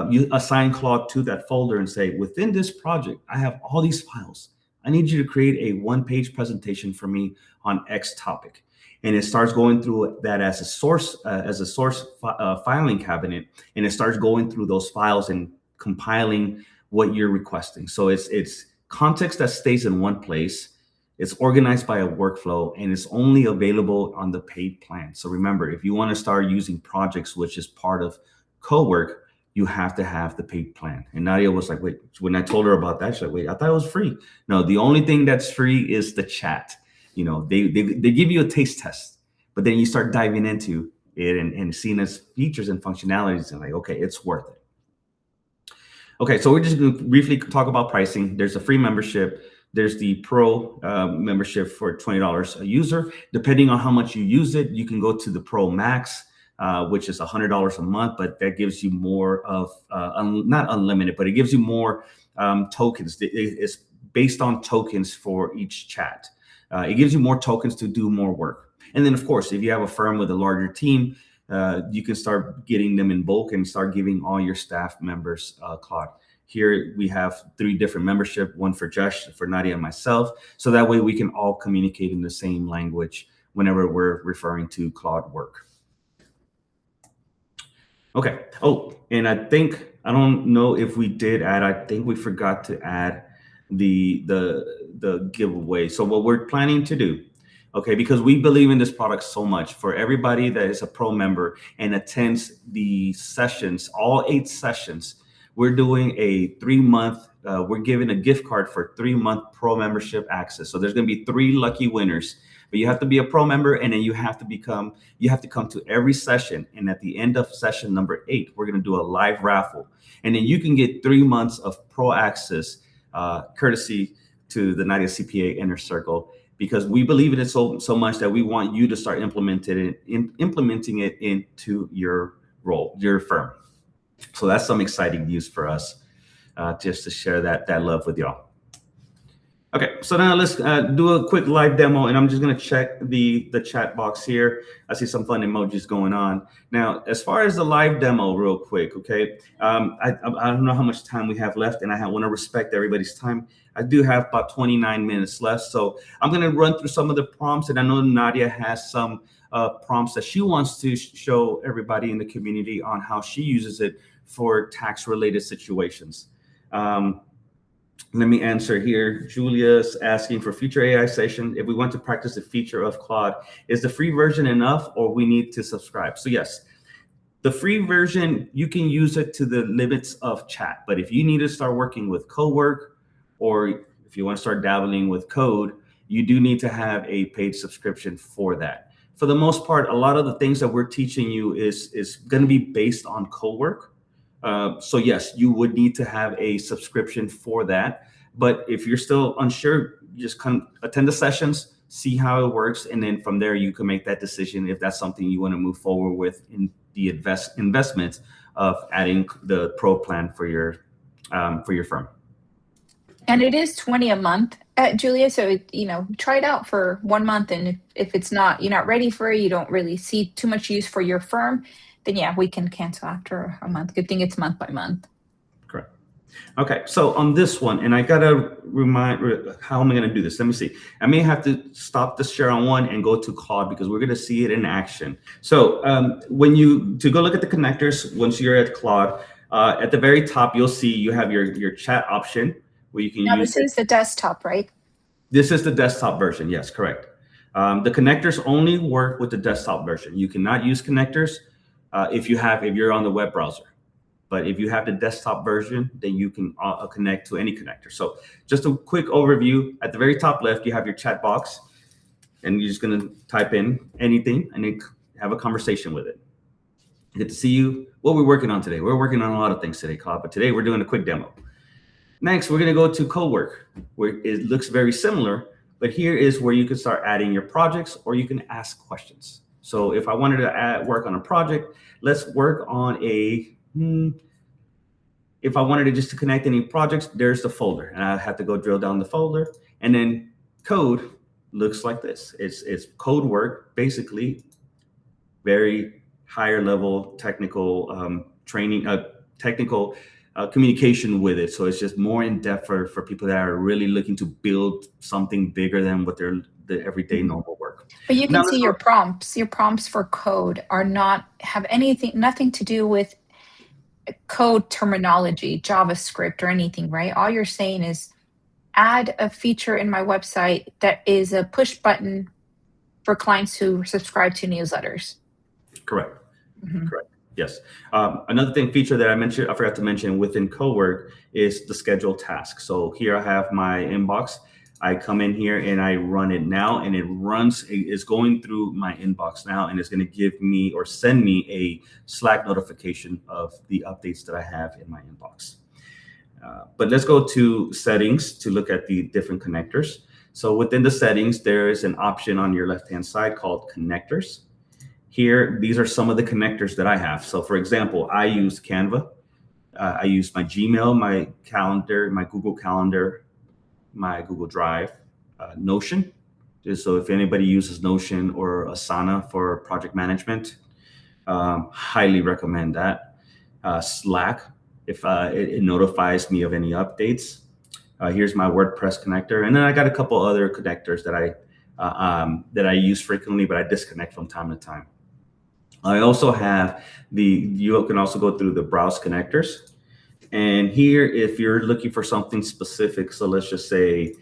You assign Claude to that folder and say, within this project, I have all these files. I need you to create a one-page presentation for me on X topic. And it starts going through that as a source filing cabinet. And it starts going through those files and compiling what you're requesting. So it's context that stays in one place. It's organized by a workflow, and it's only available on the paid plan. So remember, if you want to start using projects, which is part of Cowork, you have to have the paid plan. And Nadia was like, wait, when I told her about that, she's like, wait, I thought it was free. No, the only thing that's free is the chat. They give you a taste test, but then you start diving into it and seeing its features and functionalities and like, okay, it's worth it. Okay, so we're just going to briefly talk about pricing. There's a free membership. There's the Pro membership for $20 a user. Depending on how much you use it, you can go to the Pro Max, which is $100 a month, but that gives you more of, not unlimited, but it gives you more tokens. It's based on tokens for each chat. It gives you more tokens to do more work. And then, of course, if you have a firm with a larger team, you can start getting them in bulk and start giving all your staff members Claude. Here we have 3 different membership, one for Josh, for Nadia, and myself. So that way we can all communicate in the same language whenever we're referring to Claude work. Okay. Oh, and I don't know if we did add, I think we forgot to add the giveaway. So what we're planning to do, okay, because we believe in this product so much, for everybody that is a Pro member and attends the sessions, all 8 sessions, we're doing a 3-month, we're giving a gift card for 3-month Pro membership access. So there's going to be 3 lucky winners, but you have to be a Pro member, and then you have to come to every session. And at the end of session number 8, we're going to do a live raffle. And then you can get 3 months of Pro access, courtesy to the Nadia CPA Inner Circle, because we believe in it so much that we want you to start implementing it into your role, your firm. So that's some exciting news for us, just to share that love with y'all. Okay, so now let's do a quick live demo, and I'm just gonna check the chat box here. I see some fun emojis going on. Now, as far as the live demo, real quick, okay? I don't know how much time we have left, and I want to respect everybody's time. I do have about 29 minutes left, so I'm gonna run through some of the prompts, and I know Nadia has some prompts that she wants to show everybody in the community on how she uses it for tax-related situations. Let me answer here. Julia's asking for future AI session. If we want to practice the feature of Claude, is the free version enough, or we need to subscribe? So yes, the free version, you can use it to the limits of chat. But if you need to start working with Cowork, or if you want to start dabbling with code, you do need to have a paid subscription for that. For the most part, a lot of the things that we're teaching you is going to be based on Cowork. So yes, you would need to have a subscription for that. But if you're still unsure, just come attend the sessions, see how it works, and then from there you can make that decision if that's something you want to move forward with in the investment of adding the Pro plan for your firm. And it is $20 a month, Julia. So try it out for 1 month, and if it's not, you're not ready for it, you don't really see too much use for your firm, then yeah, we can cancel after a month. Good thing it's month by month. Correct. Okay, so on this one, and I gotta remind, how am I gonna do this? Let me see. I may have to stop the share on one and go to Claude, because we're gonna see it in action. So to go look at the connectors, once you're at Claude, at the very top, you'll see you have your chat option where you can use. Now this is the desktop, right? This is the desktop version, yes, correct. The connectors only work with the desktop version. You cannot use connectors if you're on the web browser. But if you have the desktop version, then you can connect to any connector. So just a quick overview. At the very top left, you have your chat box, and you're just going to type in anything and then have a conversation with it. Good to see you. What we're working on today. We're working on a lot of things today, Claude, but today we're doing a quick demo. Next, we're going to go to Cowork, where it looks very similar, but here is where you can start adding your projects, or you can ask questions. So if I wanted to work on a project, let's work on if I wanted to just to connect any projects, there's the folder, and I have to go drill down the folder. And then code looks like this. It's code work, basically very higher level technical training, technical communication with it. So it's just more in depth for people that are really looking to build something bigger than what the everyday normal work. But you can see your prompts. Your prompts for code have nothing to do with code terminology, JavaScript, or anything, right? All you're saying is add a feature in my website that is a push button for clients who subscribe to newsletters. Correct. Mm-hmm. Correct. Yes. Another feature that I forgot to mention within Cowork is the schedule task. So here I have my inbox. I come in here and I run it now, and it's going through my inbox now, and it's going to give me or send me a Slack notification of the updates that I have in my inbox. But let's go to settings to look at the different connectors. So within the settings, there is an option on your left-hand side called connectors. Here, these are some of the connectors that I have. So for example, I use Canva. I use my Gmail, my calendar, my Google Calendar, my Google Drive, Notion. So if anybody uses Notion or Asana for project management, highly recommend that. Slack, if it notifies me of any updates. Here's my WordPress connector, and then I got a couple other connectors that I use frequently, but I disconnect from time to time. I also have you can also go through the browse connectors. And here, if you're looking for something specific, so let's just say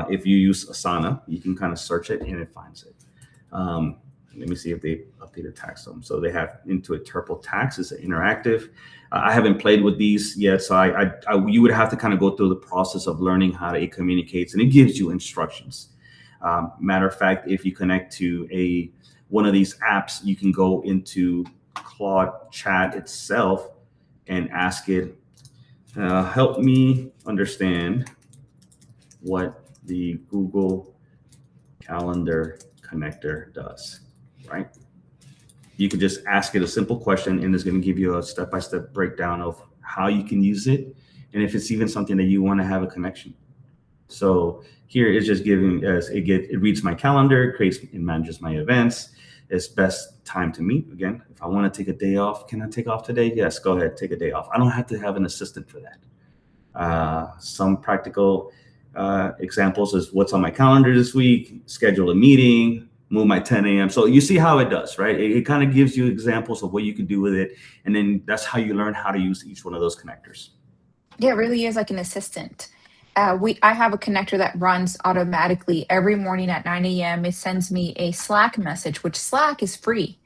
if you use Asana, you can kind of search it and it finds it. Let me see if they updated tax them. So they have Intuit Turple Tax is interactive. I haven't played with these yet, so you would have to kind of go through the process of learning how it communicates, and it gives you instructions. Matter of fact, if you connect to one of these apps, you can go into Claude Chat itself and ask it, help me understand what the Google Calendar connector does, right? You can just ask it a simple question and it's going to give you a step-by-step breakdown of how you can use it and if it's even something that you want to have a connection. So here it's just giving us, it reads my calendar, creates and manages my events. It's best time to meet. Again, if I want to take a day off, can I take off today? Yes, go ahead, take a day off. I don't have to have an assistant for that. Some practical examples is what's on my calendar this week, schedule a meeting, move my 10 a.m. So you see how it does, right? It kind of gives you examples of what you can do with it. And then that's how you learn how to use each one of those connectors. Yeah, it really is like an assistant. I have a connector that runs automatically every morning at 9 a.m. It sends me a Slack message, which Slack is free.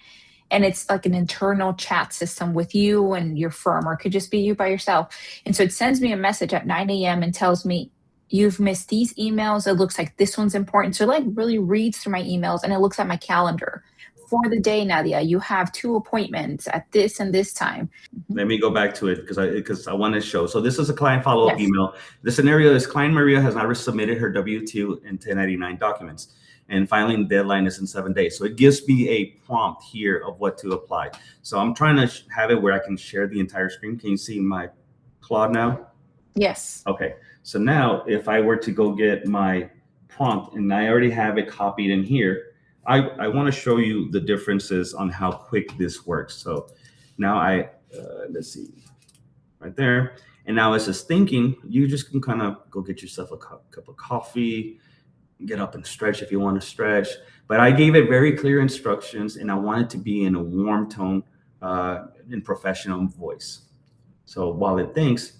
And it's like an internal chat system with you and your firm, or it could just be you by yourself. And so it sends me a message at 9 a.m. and tells me, you've missed these emails. It looks like this one's important. So it like really reads through my emails and it looks at my calendar. For the day, Nadia, you have 2 appointments at this and this time. Let me go back to it because I want to show. So this is a client follow-up Yes. email. The scenario is client Maria has not submitted her W-2 and 1099 documents, and filing deadline is in 7 days. So it gives me a prompt here of what to apply. So I'm trying to have it where I can share the entire screen. Can you see my Claude now? Yes. Okay. So now if I were to go get my prompt and I already have it copied in here, I want to show you the differences on how quick this works. So now let's see, right there. And now as it's thinking, you just can kind of go get yourself a cup of coffee, get up and stretch if you want to stretch. But I gave it very clear instructions and I want it to be in a warm tone and professional voice. So while it thinks,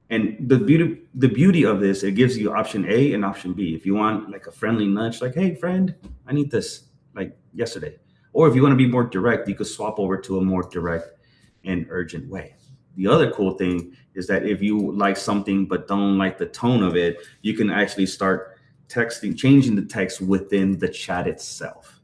and the beauty of this, it gives you option A and option B. If you want like a friendly nudge, like, hey, friend, I need this like yesterday. Or if you want to be more direct, you could swap over to a more direct and urgent way. The other cool thing is that if you like something but don't like the tone of it, you can actually start changing the text within the chat itself.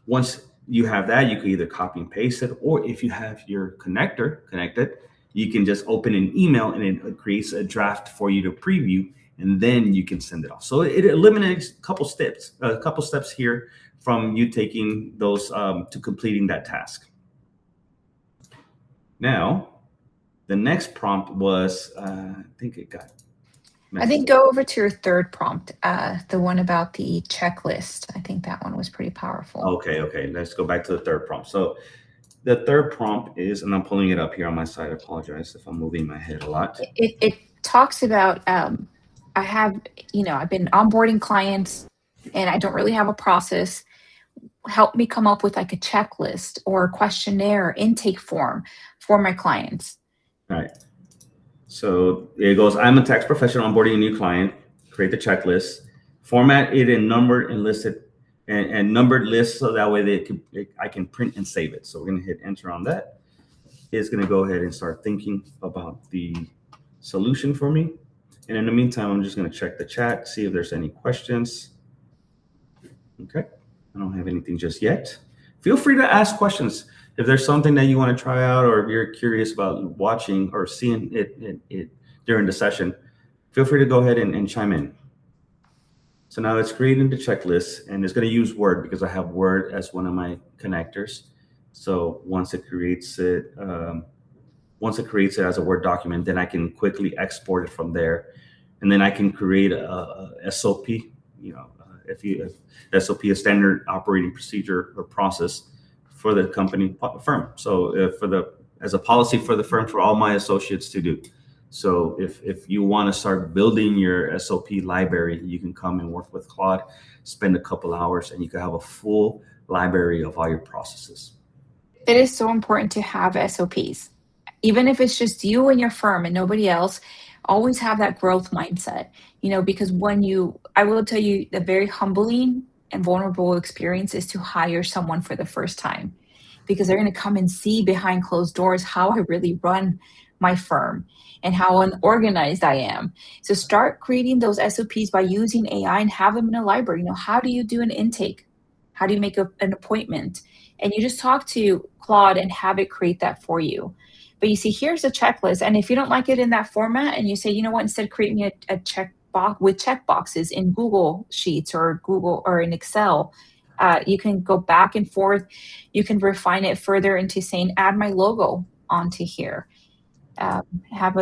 Once you have that, you can either copy and paste it, or if you have your connector connected, you can just open an email and it creates a draft for you to preview, and then you can send it off. So it eliminates a couple steps here from you taking those to completing that task. Now, the next prompt was, I think it got messed I think up. go over to your third prompt, the one about the checklist. I think that one was pretty powerful. Okay. Let's go back to the third prompt. So the third prompt is, and I'm pulling it up here on my side. I apologize if I'm moving my head a lot. It talks about, I've been onboarding clients and I don't really have a process. Help me come up with like a checklist or a questionnaire intake form for my clients. All right. So it goes, I'm a tax professional onboarding a new client, create the checklist, format it in numbered and listed and numbered lists so that way I can print and save it. So we're going to hit enter on that. It's going to go ahead and start thinking about the solution for me. And in the meantime, I'm just going to check the chat, see if there's any questions. Okay. I don't have anything just yet. Feel free to ask questions. If there's something that you want to try out, or if you're curious about watching or seeing it during the session, feel free to go ahead and chime in. So now it's creating the checklist, and it's going to use Word because I have Word as one of my connectors. So once it creates it as a Word document, then I can quickly export it from there, and then I can create a SOP. If SOP, a standard operating procedure or process for the company firm. So as a policy for the firm for all my associates to do. So if you want to start building your SOP library, you can come and work with Claude, spend a couple hours, and you can have a full library of all your processes. It is so important to have SOPs. Even if it's just you and your firm and nobody else, always have that growth mindset, because I will tell you, the very humbling and vulnerable experience is to hire someone for the first time, because they're going to come and see behind closed doors how I really run my firm and how unorganized I am. So start creating those SOPs by using AI and have them in a library. How do you do an intake? How do you make an appointment? And you just talk to Claude and have it create that for you. But you see, here's a checklist. And if you don't like it in that format and you say, you know what, instead create me a check box with check boxes in Google Sheets or Google or in Excel, you can go back and forth. You can refine it further into saying, add my logo onto here. Have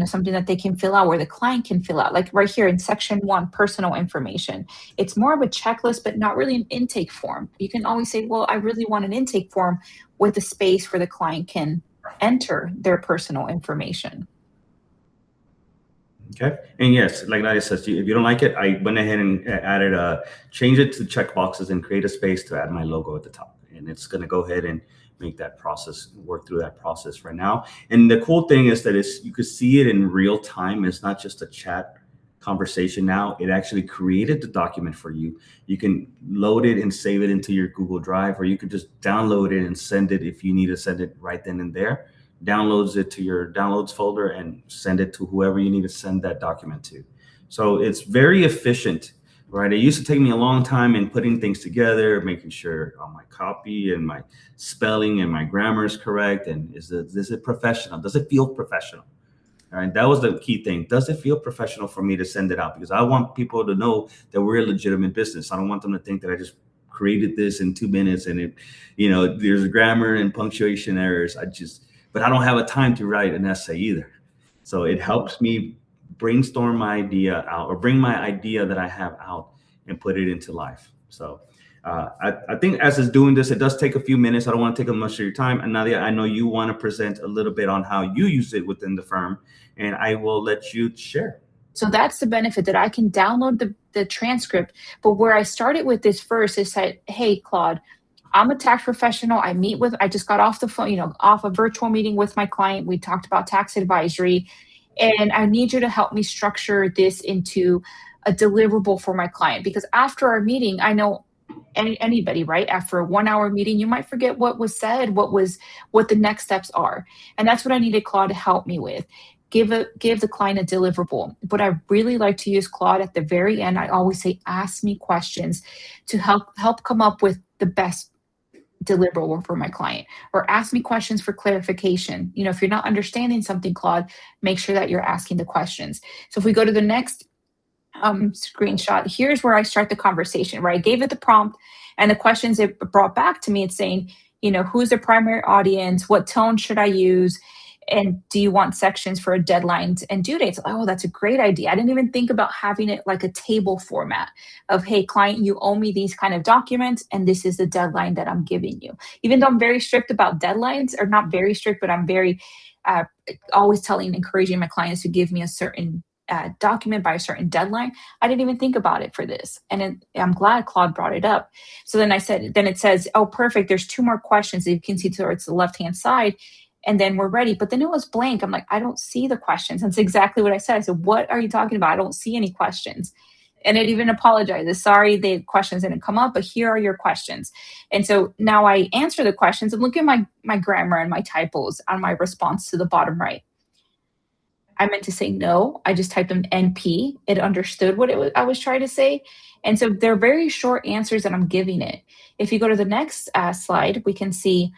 something that they can fill out, where the client can fill out, like right here in section 1, personal information. It's more of a checklist, but not really an intake form. You can always say, well, I really want an intake form with a space where the client can enter their personal information. Okay. And yes, like Nadia says, if you don't like it, I went ahead and added change it to checkboxes and create a space to add my logo at the top. And it's going to go ahead and make that process, work through that process right now. And the cool thing is that you could see it in real time. It's not just a chat conversation now. It actually created the document for you. You can load it and save it into your Google Drive, or you could just download it and send it if you need to send it right then and there. Downloads it to your downloads folder and send it to whoever you need to send that document to. So it's very efficient, right? It used to take me a long time in putting things together, making sure my copy and my spelling and my grammar is correct. And is it professional? Does it feel professional? All right, that was the key thing. Does it feel professional for me to send it out? Because I want people to know that we're a legitimate business. I don't want them to think that I just created this in 2 minutes and there's grammar and punctuation errors. But I don't have a time to write an essay either. So it helps me brainstorm my idea out, or bring my idea that I have out and put it into life. So I think as it's doing this, it does take a few minutes. I don't want to take up much of your time. And Nadia, I know you want to present a little bit on how you use it within the firm, and I will let you share. So that's the benefit, that I can download the transcript. But where I started with this first is that, hey, Claude, I'm a tax professional. I just got off the phone, off a virtual meeting with my client. We talked about tax advisory, and I need you to help me structure this into a deliverable for my client. Because after our meeting, I know anybody, right? After a 1-hour meeting, you might forget what was said, what the next steps are. And that's what I needed Claude to help me with. Give the client a deliverable. But I really like to use Claude at the very end. I always say, ask me questions to help come up with the best deliverable for my client, or ask me questions for clarification. If you're not understanding something, Claude, make sure that you're asking the questions. So if we go to the next screenshot, here's where I start the conversation, where I gave it the prompt and the questions it brought back to me. It's saying, who's the primary audience? What tone should I use? And do you want sections for deadlines and due dates? Oh, that's a great idea. I didn't even think about having it like a table format of, hey, client, you owe me these kind of documents, and this is the deadline that I'm giving you. Even though I'm very strict about deadlines, or not very strict, but I'm very always encouraging my clients to give me a certain document by a certain deadline. I didn't even think about it for this. And I'm glad Claude brought it up. So then it says, oh, perfect. There's 2 more questions that you can see towards the left-hand side. And then we're ready. But then it was blank. I'm like, I don't see the questions. That's exactly what I said. I said, what are you talking about? I don't see any questions. And it even apologizes. Sorry, the questions didn't come up, but here are your questions. And so now I answer the questions and look at my grammar and my typos on my response to the bottom right. I meant to say no. I just typed in NP. It understood what I was trying to say. And so they're very short answers that I'm giving it. If you go to the next slide, we can see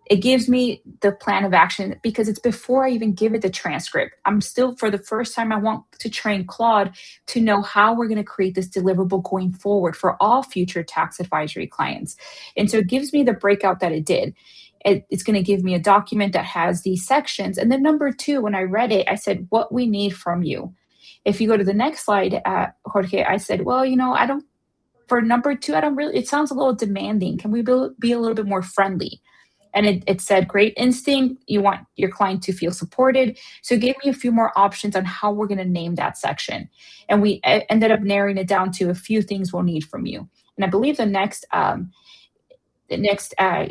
It gives me the plan of action because it's before I even give it the transcript. I'm still, for the first time, I want to train Claude to know how we're going to create this deliverable going forward for all future tax advisory clients. And so it gives me the breakout that it did. It's going to give me a document that has these sections. And then number two, when I read it, I said, what we need from you. If you go to the next slide, Jorge, I said, well, I don't, for number two, I don't really, it sounds a little demanding. Can we be a little bit more friendly? And it said, great instinct. You want your client to feel supported. So it gave me a few more options on how we're going to name that section. And we ended up narrowing it down to a few things we'll need from you. And I believe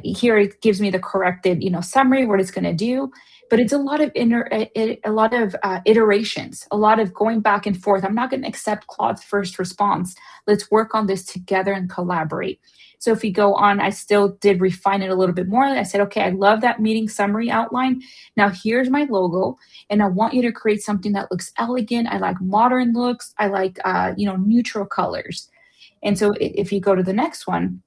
here it gives me the corrected summary, what it's going to do, but it's a lot of iterations, a lot of going back and forth. I'm not going to accept Claude's first response. Let's work on this together and collaborate. So if we go on, I still did refine it a little bit more. I said, okay, I love that meeting summary outline. Now here's my logo, and I want you to create something that looks elegant. I like modern looks. I like neutral colors. And so if you go to the next one,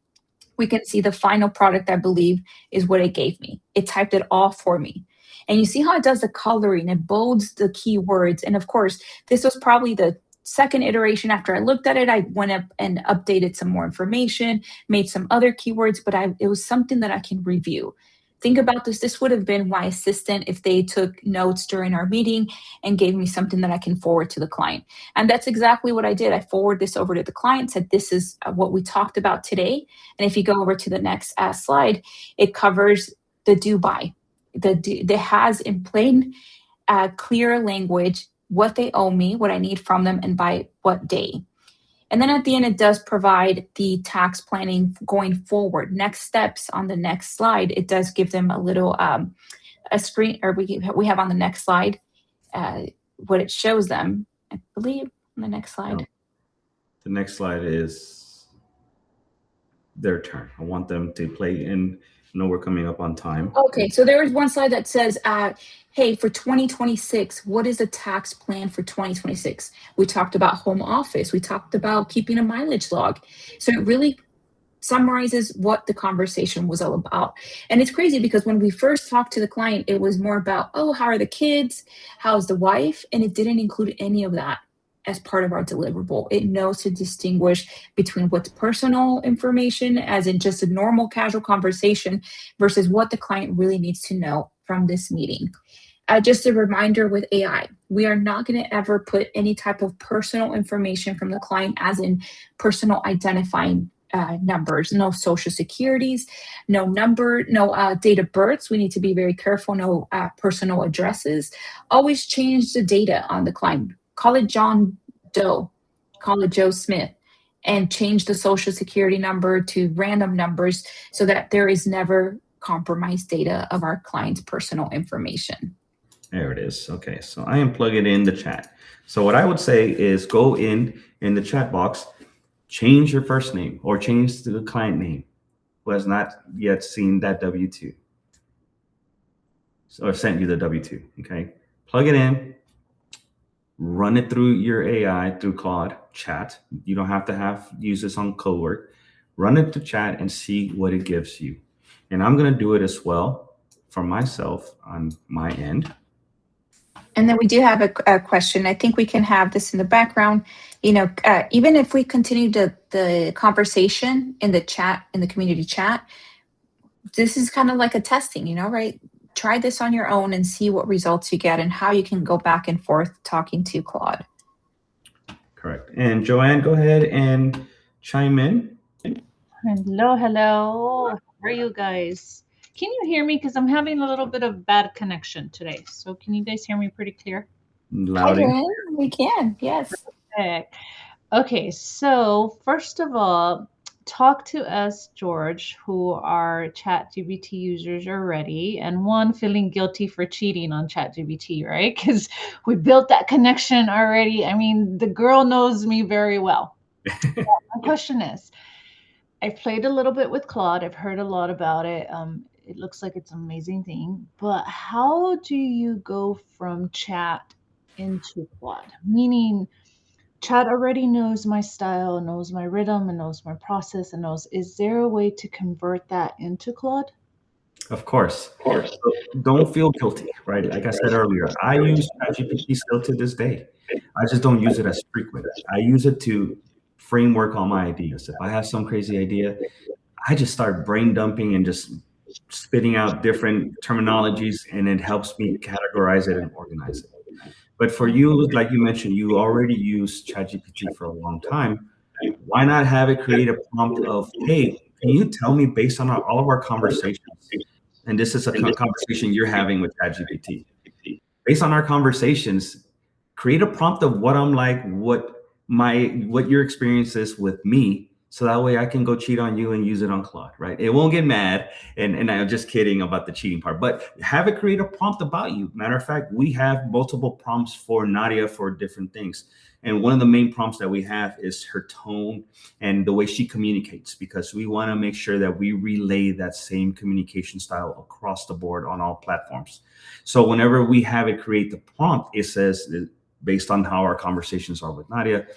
we can see the final product, I believe, is what it gave me. It typed it all for me. And you see how it does the coloring, it bolds the keywords. And of course, this was probably the second iteration after I looked at it. I went up and updated some more information, made some other keywords, but it was something that I can review. Think about this. This would have been my assistant if they took notes during our meeting and gave me something that I can forward to the client. And that's exactly what I did. I forwarded this over to the client, said, this is what we talked about today. And if you go over to the next slide, it covers the do by. It has in plain, clear language what they owe me, what I need from them, and by what day. And then at the end, it does provide the tax planning going forward. Next steps on the next slide, it does give them a little a screen, or we have on the next slide what it shows them. I believe on the next slide. No. The next slide is their turn. I want them to play in. I know we're coming up on time. Okay, so there is one slide that says, hey, for 2026, what is the tax plan for 2026? We talked about home office. We talked about keeping a mileage log. So it really summarizes what the conversation was all about. And it's crazy because when we first talked to the client, it was more about, oh, how are the kids? How's the wife? And it didn't include any of that as part of our deliverable. It knows to distinguish between what's personal information, as in just a normal casual conversation, versus what the client really needs to know from this meeting. Just a reminder with AI, we are not going to ever put any type of personal information from the client, as in personal identifying numbers, no social securities, no number, no date of births. We need to be very careful, no personal addresses. Always change the data on the client. Call it John Doe, call it Joe Smith, and change the social security number to random numbers so that there is never compromised data of our client's personal information. There it is. Okay, so I am plugging in the chat. So what I would say is go in the chat box, change your first name or change the client name who has not yet seen that W-2 or sent you the W-2. Okay, plug it in, run it through your AI through Claude chat. You don't have to use this on Cowork. Run it to chat and see what it gives you. And I'm going to do it as well for myself on my end. And then we do have a question. I think we can have this in the background. Even if we continue the conversation in the chat, in the community chat, this is kind of like a testing, right? Try this on your own and see what results you get and how you can go back and forth talking to Claude. Correct. And Joanne, go ahead and chime in. Hello. How are you guys? Can you hear me? Because I'm having a little bit of bad connection today. So can you guys hear me pretty clear? Loud. We can, yes. Perfect. Okay, so first of all, talk to us, George, who are ChatGPT users already, and one feeling guilty for cheating on ChatGPT, right? Because we built that connection already. I mean, the girl knows me very well. My question is, I played a little bit with Claude. I've heard a lot about it. It looks like it's an amazing thing. But how do you go from chat into Claude? Meaning, chat already knows my style, knows my rhythm, and knows my process, and knows. Is there a way to convert that into Claude? Of course. So don't feel guilty, right? Like I said earlier, I use ChatGPT still to this day. I just don't use it as frequent. I use it to framework all my ideas. If I have some crazy idea, I just start brain dumping and just spitting out different terminologies, and it helps me categorize it and organize it. But for you, like you mentioned, you already use ChatGPT for a long time. Why not have it create a prompt of, hey, can you tell me based on all of our conversations, and this is a conversation you're having with ChatGPT, based on our conversations, create a prompt of what I'm like, what your experience is with me, so that way I can go cheat on you and use it on Claude, right? It won't get mad. And I'm just kidding about the cheating part, but have it create a prompt about you. Matter of fact, we have multiple prompts for Nadia for different things. And one of the main prompts that we have is her tone and the way she communicates, because we want to make sure that we relay that same communication style across the board on all platforms. So whenever we have it create the prompt, it says, based on how our conversations are with Nadia,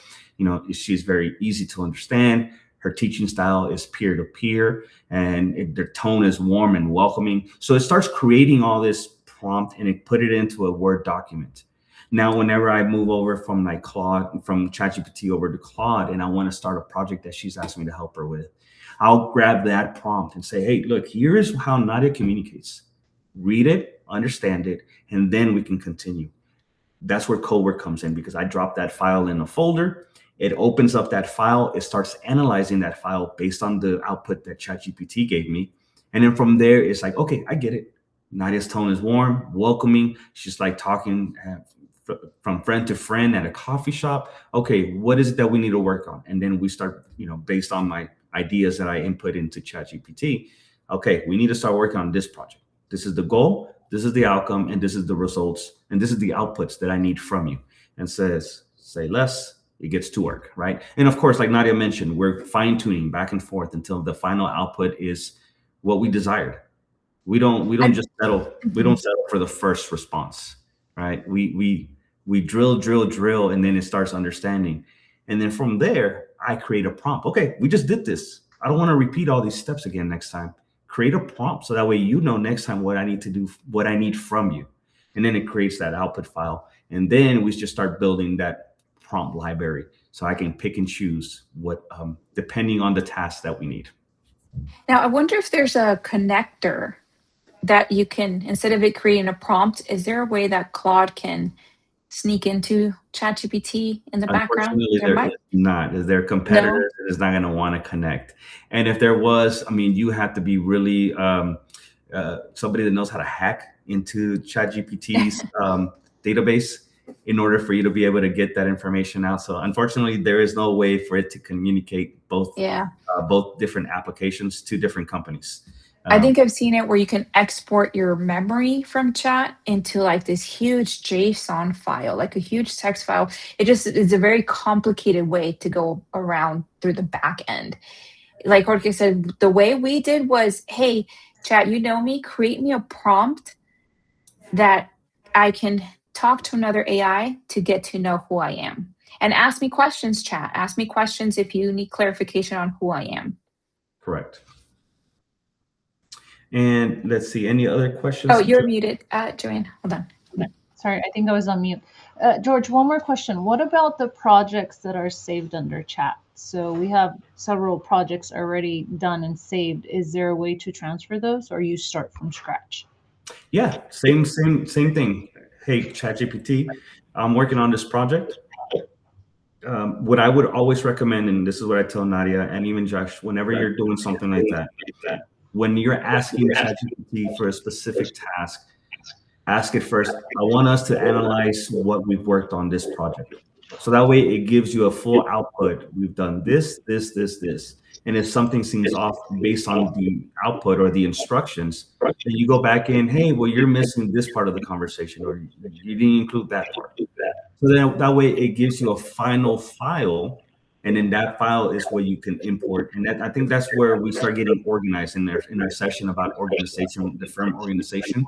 she's very easy to understand. Her teaching style is peer to peer, and their tone is warm and welcoming. So it starts creating all this prompt, and it put it into a Word document. Now, whenever I move over from ChatGPT over to Claude, and I want to start a project that she's asked me to help her with, I'll grab that prompt and say, hey, look, here's how Nadia communicates. Read it, understand it, and then we can continue. That's where Cowork comes in, because I drop that file in a folder. It opens up that file. It starts analyzing that file based on the output that ChatGPT gave me. And then from there, it's like, okay, I get it. Nadia's tone is warm, welcoming. She's like talking from friend to friend at a coffee shop. Okay, what is it that we need to work on? And then we start, based on my ideas that I input into ChatGPT. Okay, we need to start working on this project. This is the goal. This is the outcome, and this is the results, and this is the outputs that I need from you. And say less, it gets to work, right? And of course, like Nadia mentioned, we're fine tuning back and forth until the final output is what we desired. We don't just settle. We don't settle for the first response, right? We drill, and then it starts understanding. And then from there, I create a prompt. Okay, we just did this. I don't want to repeat all these steps again next time. Create a prompt so that way next time what I need to do, what I need from you. And then it creates that output file. And then we just start building that prompt library so I can pick and choose what, depending on the task that we need. Now, I wonder if there's a connector that you can, instead of it creating a prompt, is there a way that Claude can sneak into ChatGPT in the background? Unfortunately, there is not. Is there competitors that is not going to want to connect? And if there was, you have to be really somebody that knows how to hack into ChatGPT's database in order for you to be able to get that information out. So unfortunately, there is no way for it to communicate both different applications to different companies. I think I've seen it where you can export your memory from chat into like this huge JSON file, like a huge text file. It just is a very complicated way to go around through the back end. Like Jorge said, the way we did was, hey, chat, me, create me a prompt that I can talk to another AI to get to know who I am. And ask me questions, chat. Ask me questions if you need clarification on who I am. Correct. And let's see, any other questions? Oh, you're muted, Joanne. Hold on. Sorry, I think I was on mute. George, one more question. What about the projects that are saved under chat? So we have several projects already done and saved. Is there a way to transfer those, or you start from scratch? Yeah, same thing. Hey, ChatGPT, I'm working on this project. What I would always recommend, and this is what I tell Nadia and even Josh, whenever you're doing something like that, when you're asking ChatGPT for a specific task, ask it first, I want us to analyze what we've worked on this project. So that way it gives you a full output. We've done this. And if something seems off based on the output or the instructions, then you go back in, hey, well, you're missing this part of the conversation, or you didn't include that part. So then that way it gives you a final file, and then that file is what you can import. And I think that's where we start getting organized in our session about organization, the firm organization,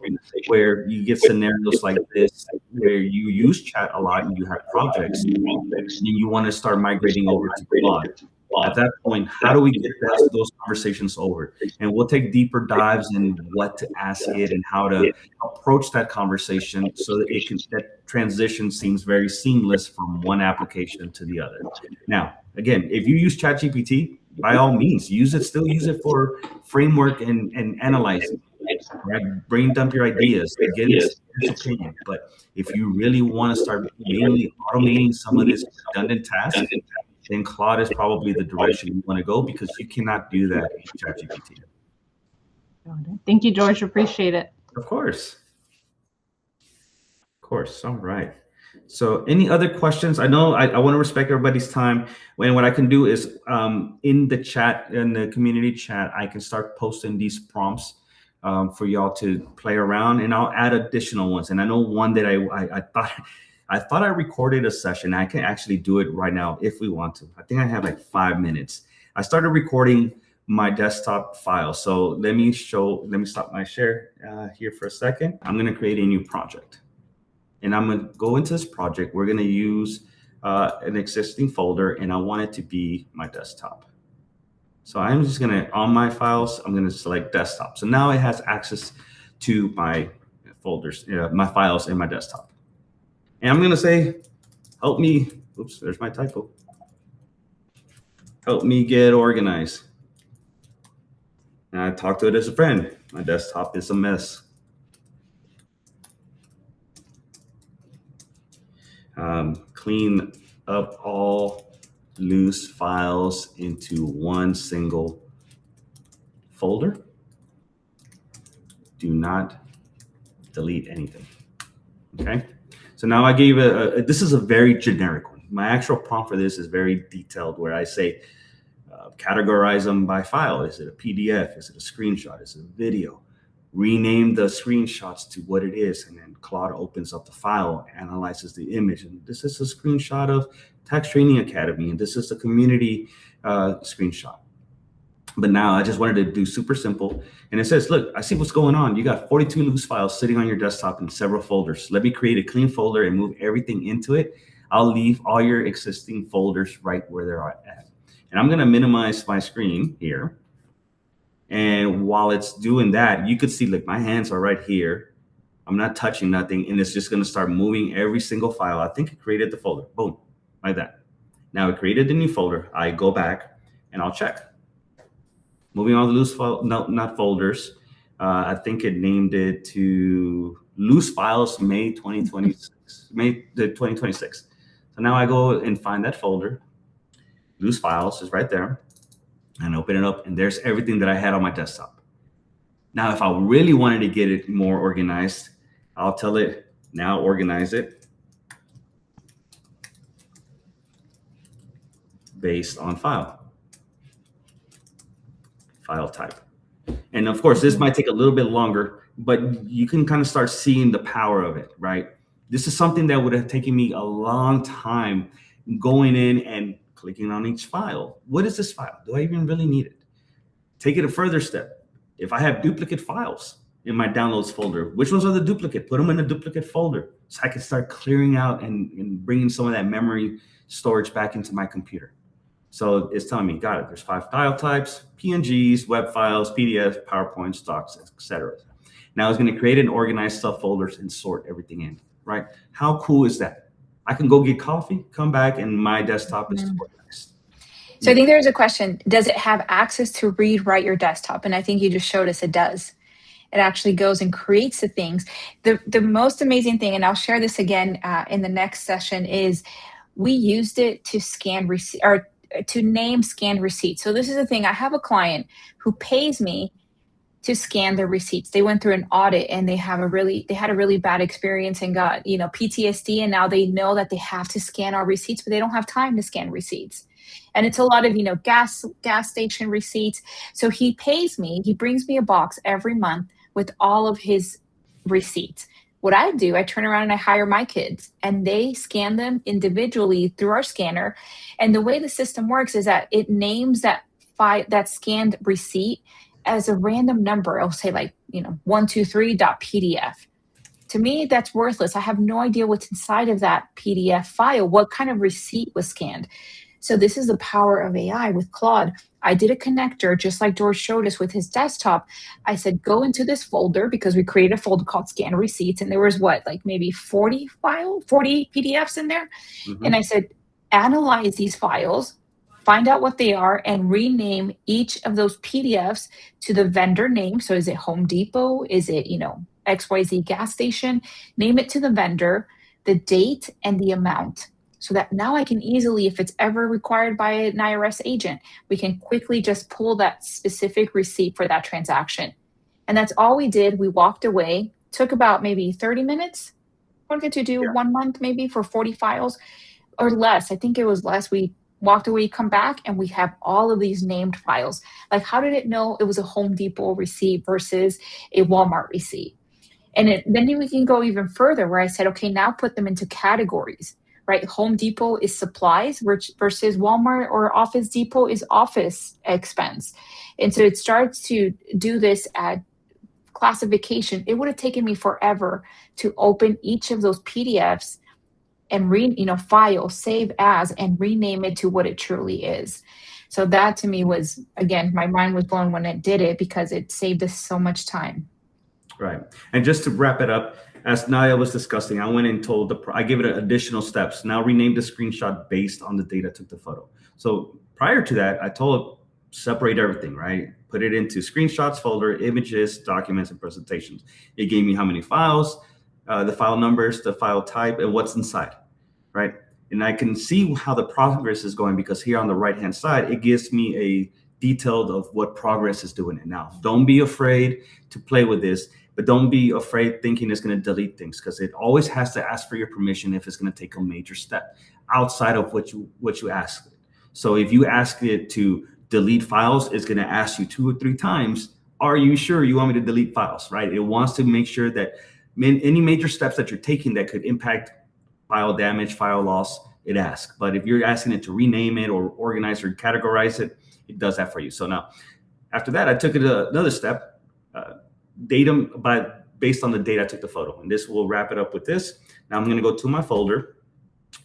where you get scenarios like this, where you use chat a lot and you have projects, and you want to start migrating over to Claude. At that point, how do we get those conversations over? And we'll take deeper dives in what to ask it and how to approach that conversation so that that transition seems very seamless from one application to the other. Now, again, if you use ChatGPT, by all means, still use it for framework and analyzing. Right? Brain dump your ideas, get its opinion. But if you really want to start mainly automating some of this redundant tasks, then Claude is probably the direction you want to go, because you cannot do that in ChatGPT. Thank you, George. Appreciate it. Of course. Of course. All right. So any other questions? I know I want to respect everybody's time. And what I can do is in the chat, in the community chat, I can start posting these prompts for y'all to play around, and I'll add additional ones. And I know one that I thought I recorded a session. I can actually do it right now if we want to. I think I have like 5 minutes. I started recording my desktop file. So let me stop my share here for a second. I'm going to create a new project. And I'm going to go into this project. We're going to use an existing folder, and I want it to be my desktop. So I'm just going to, on my files, I'm going to select desktop. So now it has access to my folders, my files in my desktop. And I'm going to say, help me, oops, there's my typo. Help me get organized. And I talk to it as a friend. My desktop is a mess. Clean up all loose files into one single folder. Do not delete anything. Okay. So now I gave this is a very generic one. My actual prompt for this is very detailed, where I say, categorize them by file. Is it a PDF? Is it a screenshot? Is it a video? Rename the screenshots to what it is. And then Claude opens up the file, analyzes the image. And this is a screenshot of Tax Training Academy. And this is the community screenshot. But now I just wanted to do super simple. And it says, look, I see what's going on. You got 42 loose files sitting on your desktop in several folders. Let me create a clean folder and move everything into it. I'll leave all your existing folders right where they're at. And I'm going to minimize my screen here. And while it's doing that, you could see, like, my hands are right here. I'm not touching nothing. And it's just going to start moving every single file. I think it created the folder. Boom, like that. Now it created the new folder. I go back and I'll check. Moving all the loose files, no, not folders. I think it named it to loose files, May 2026. May the 2026. So now I go and find that folder. Loose files is right there. And open it up, and there's everything that I had on my desktop. Now, if I really wanted to get it more organized, I'll tell it, now organize it based on file type. And of course, this might take a little bit longer, but you can kind of start seeing the power of it, right? This is something that would have taken me a long time going in and clicking on each file. What is this file? Do I even really need it? Take it a further step. If I have duplicate files in my downloads folder, which ones are the duplicate? Put them in a duplicate folder so I can start clearing out and bringing some of that memory storage back into my computer. So it's telling me, got it. There's 5 file types: PNGs, web files, PDFs, PowerPoint, docs, etc. Now it's going to create and organize subfolders and sort everything in, right? How cool is that? I can go get coffee, come back, and my desktop is organized. So I think there's a question. Does it have access to read, write your desktop? And I think you just showed us it does. It actually goes and creates the things. The most amazing thing, and I'll share this again in the next session, is we used it to scan receipt, or to name scanned receipts. So this is the thing. I have a client who pays me to scan their receipts. They went through an audit and they had a really bad experience and got, PTSD. And now they know that they have to scan our receipts, but they don't have time to scan receipts. And it's a lot of, gas station receipts. So he pays me, he brings me a box every month with all of his receipts. What I do, I turn around and I hire my kids and they scan them individually through our scanner. And the way the system works is that it names that scanned receipt as a random number. I'll say 123.pdf. To me, that's worthless. I have no idea what's inside of that PDF file, what kind of receipt was scanned. So this is the power of AI with Claude. I did a connector just like George showed us with his desktop. I said, go into this folder because we created a folder called scan receipts. And there was what, like maybe 40 PDFs in there. And I said, analyze these files, find out what they are, and rename each of those PDFs to the vendor name. So is it Home Depot? Is it, XYZ gas station? Name it to the vendor, the date, and the amount. So that now I can easily, if it's ever required by an IRS agent, we can quickly just pull that specific receipt for that transaction. And that's all we did. We walked away, took about maybe 30 minutes. I wanted to do 1 month maybe for 40 files or less. I think it was less. We walked away, come back, and we have all of these named files. Like, how did it know it was a Home Depot receipt versus a Walmart receipt? And then we can go even further where I said, okay, now put them into categories, right? Home Depot is supplies versus Walmart or Office Depot is office expense. And so it starts to do this at classification. It would have taken me forever to open each of those PDFs and file, save as, and rename it to what it truly is. So that to me was, again, my mind was blown when it did it because it saved us so much time. Right. And just to wrap it up, as Nadia was discussing, I went and told I gave it additional steps. Now rename the screenshot based on the date I took the photo. So prior to that, I told separate everything, right? Put it into screenshots folder, images, documents, and presentations. It gave me how many files, the file numbers, the file type, and what's inside, right? And I can see how the progress is going because here on the right-hand side, it gives me a detailed of what progress is doing it now. Don't be afraid to play with this, but don't be afraid thinking it's going to delete things because it always has to ask for your permission if it's going to take a major step outside of what you ask it. So if you ask it to delete files, it's going to ask you 2 or 3 times, are you sure you want me to delete files, right? It wants to make sure that any major steps that you're taking that could impact file damage, file loss, it asks. But if you're asking it to rename it or organize or categorize it, it does that for you. So now, after that, I took it another step, based on the date I took the photo. And this will wrap it up with this. Now I'm going to go to my folder.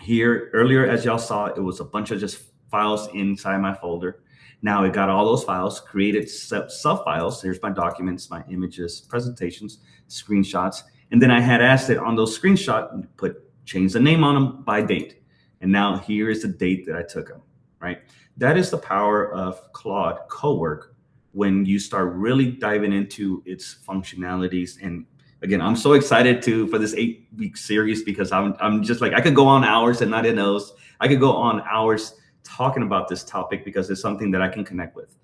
Here, earlier, as y'all saw, it was a bunch of just files inside my folder. Now it got all those files, created sub-files. Here's my documents, my images, presentations, screenshots. And then I had asked it on those screenshots, change the name on them by date. And now here is the date that I took them, right? That is the power of Claude Cowork when you start really diving into its functionalities. And again, I'm so excited for this 8-week series because I'm just like, I could go on hours, and Nadia knows I could go on hours talking about this topic because it's something that I can connect with.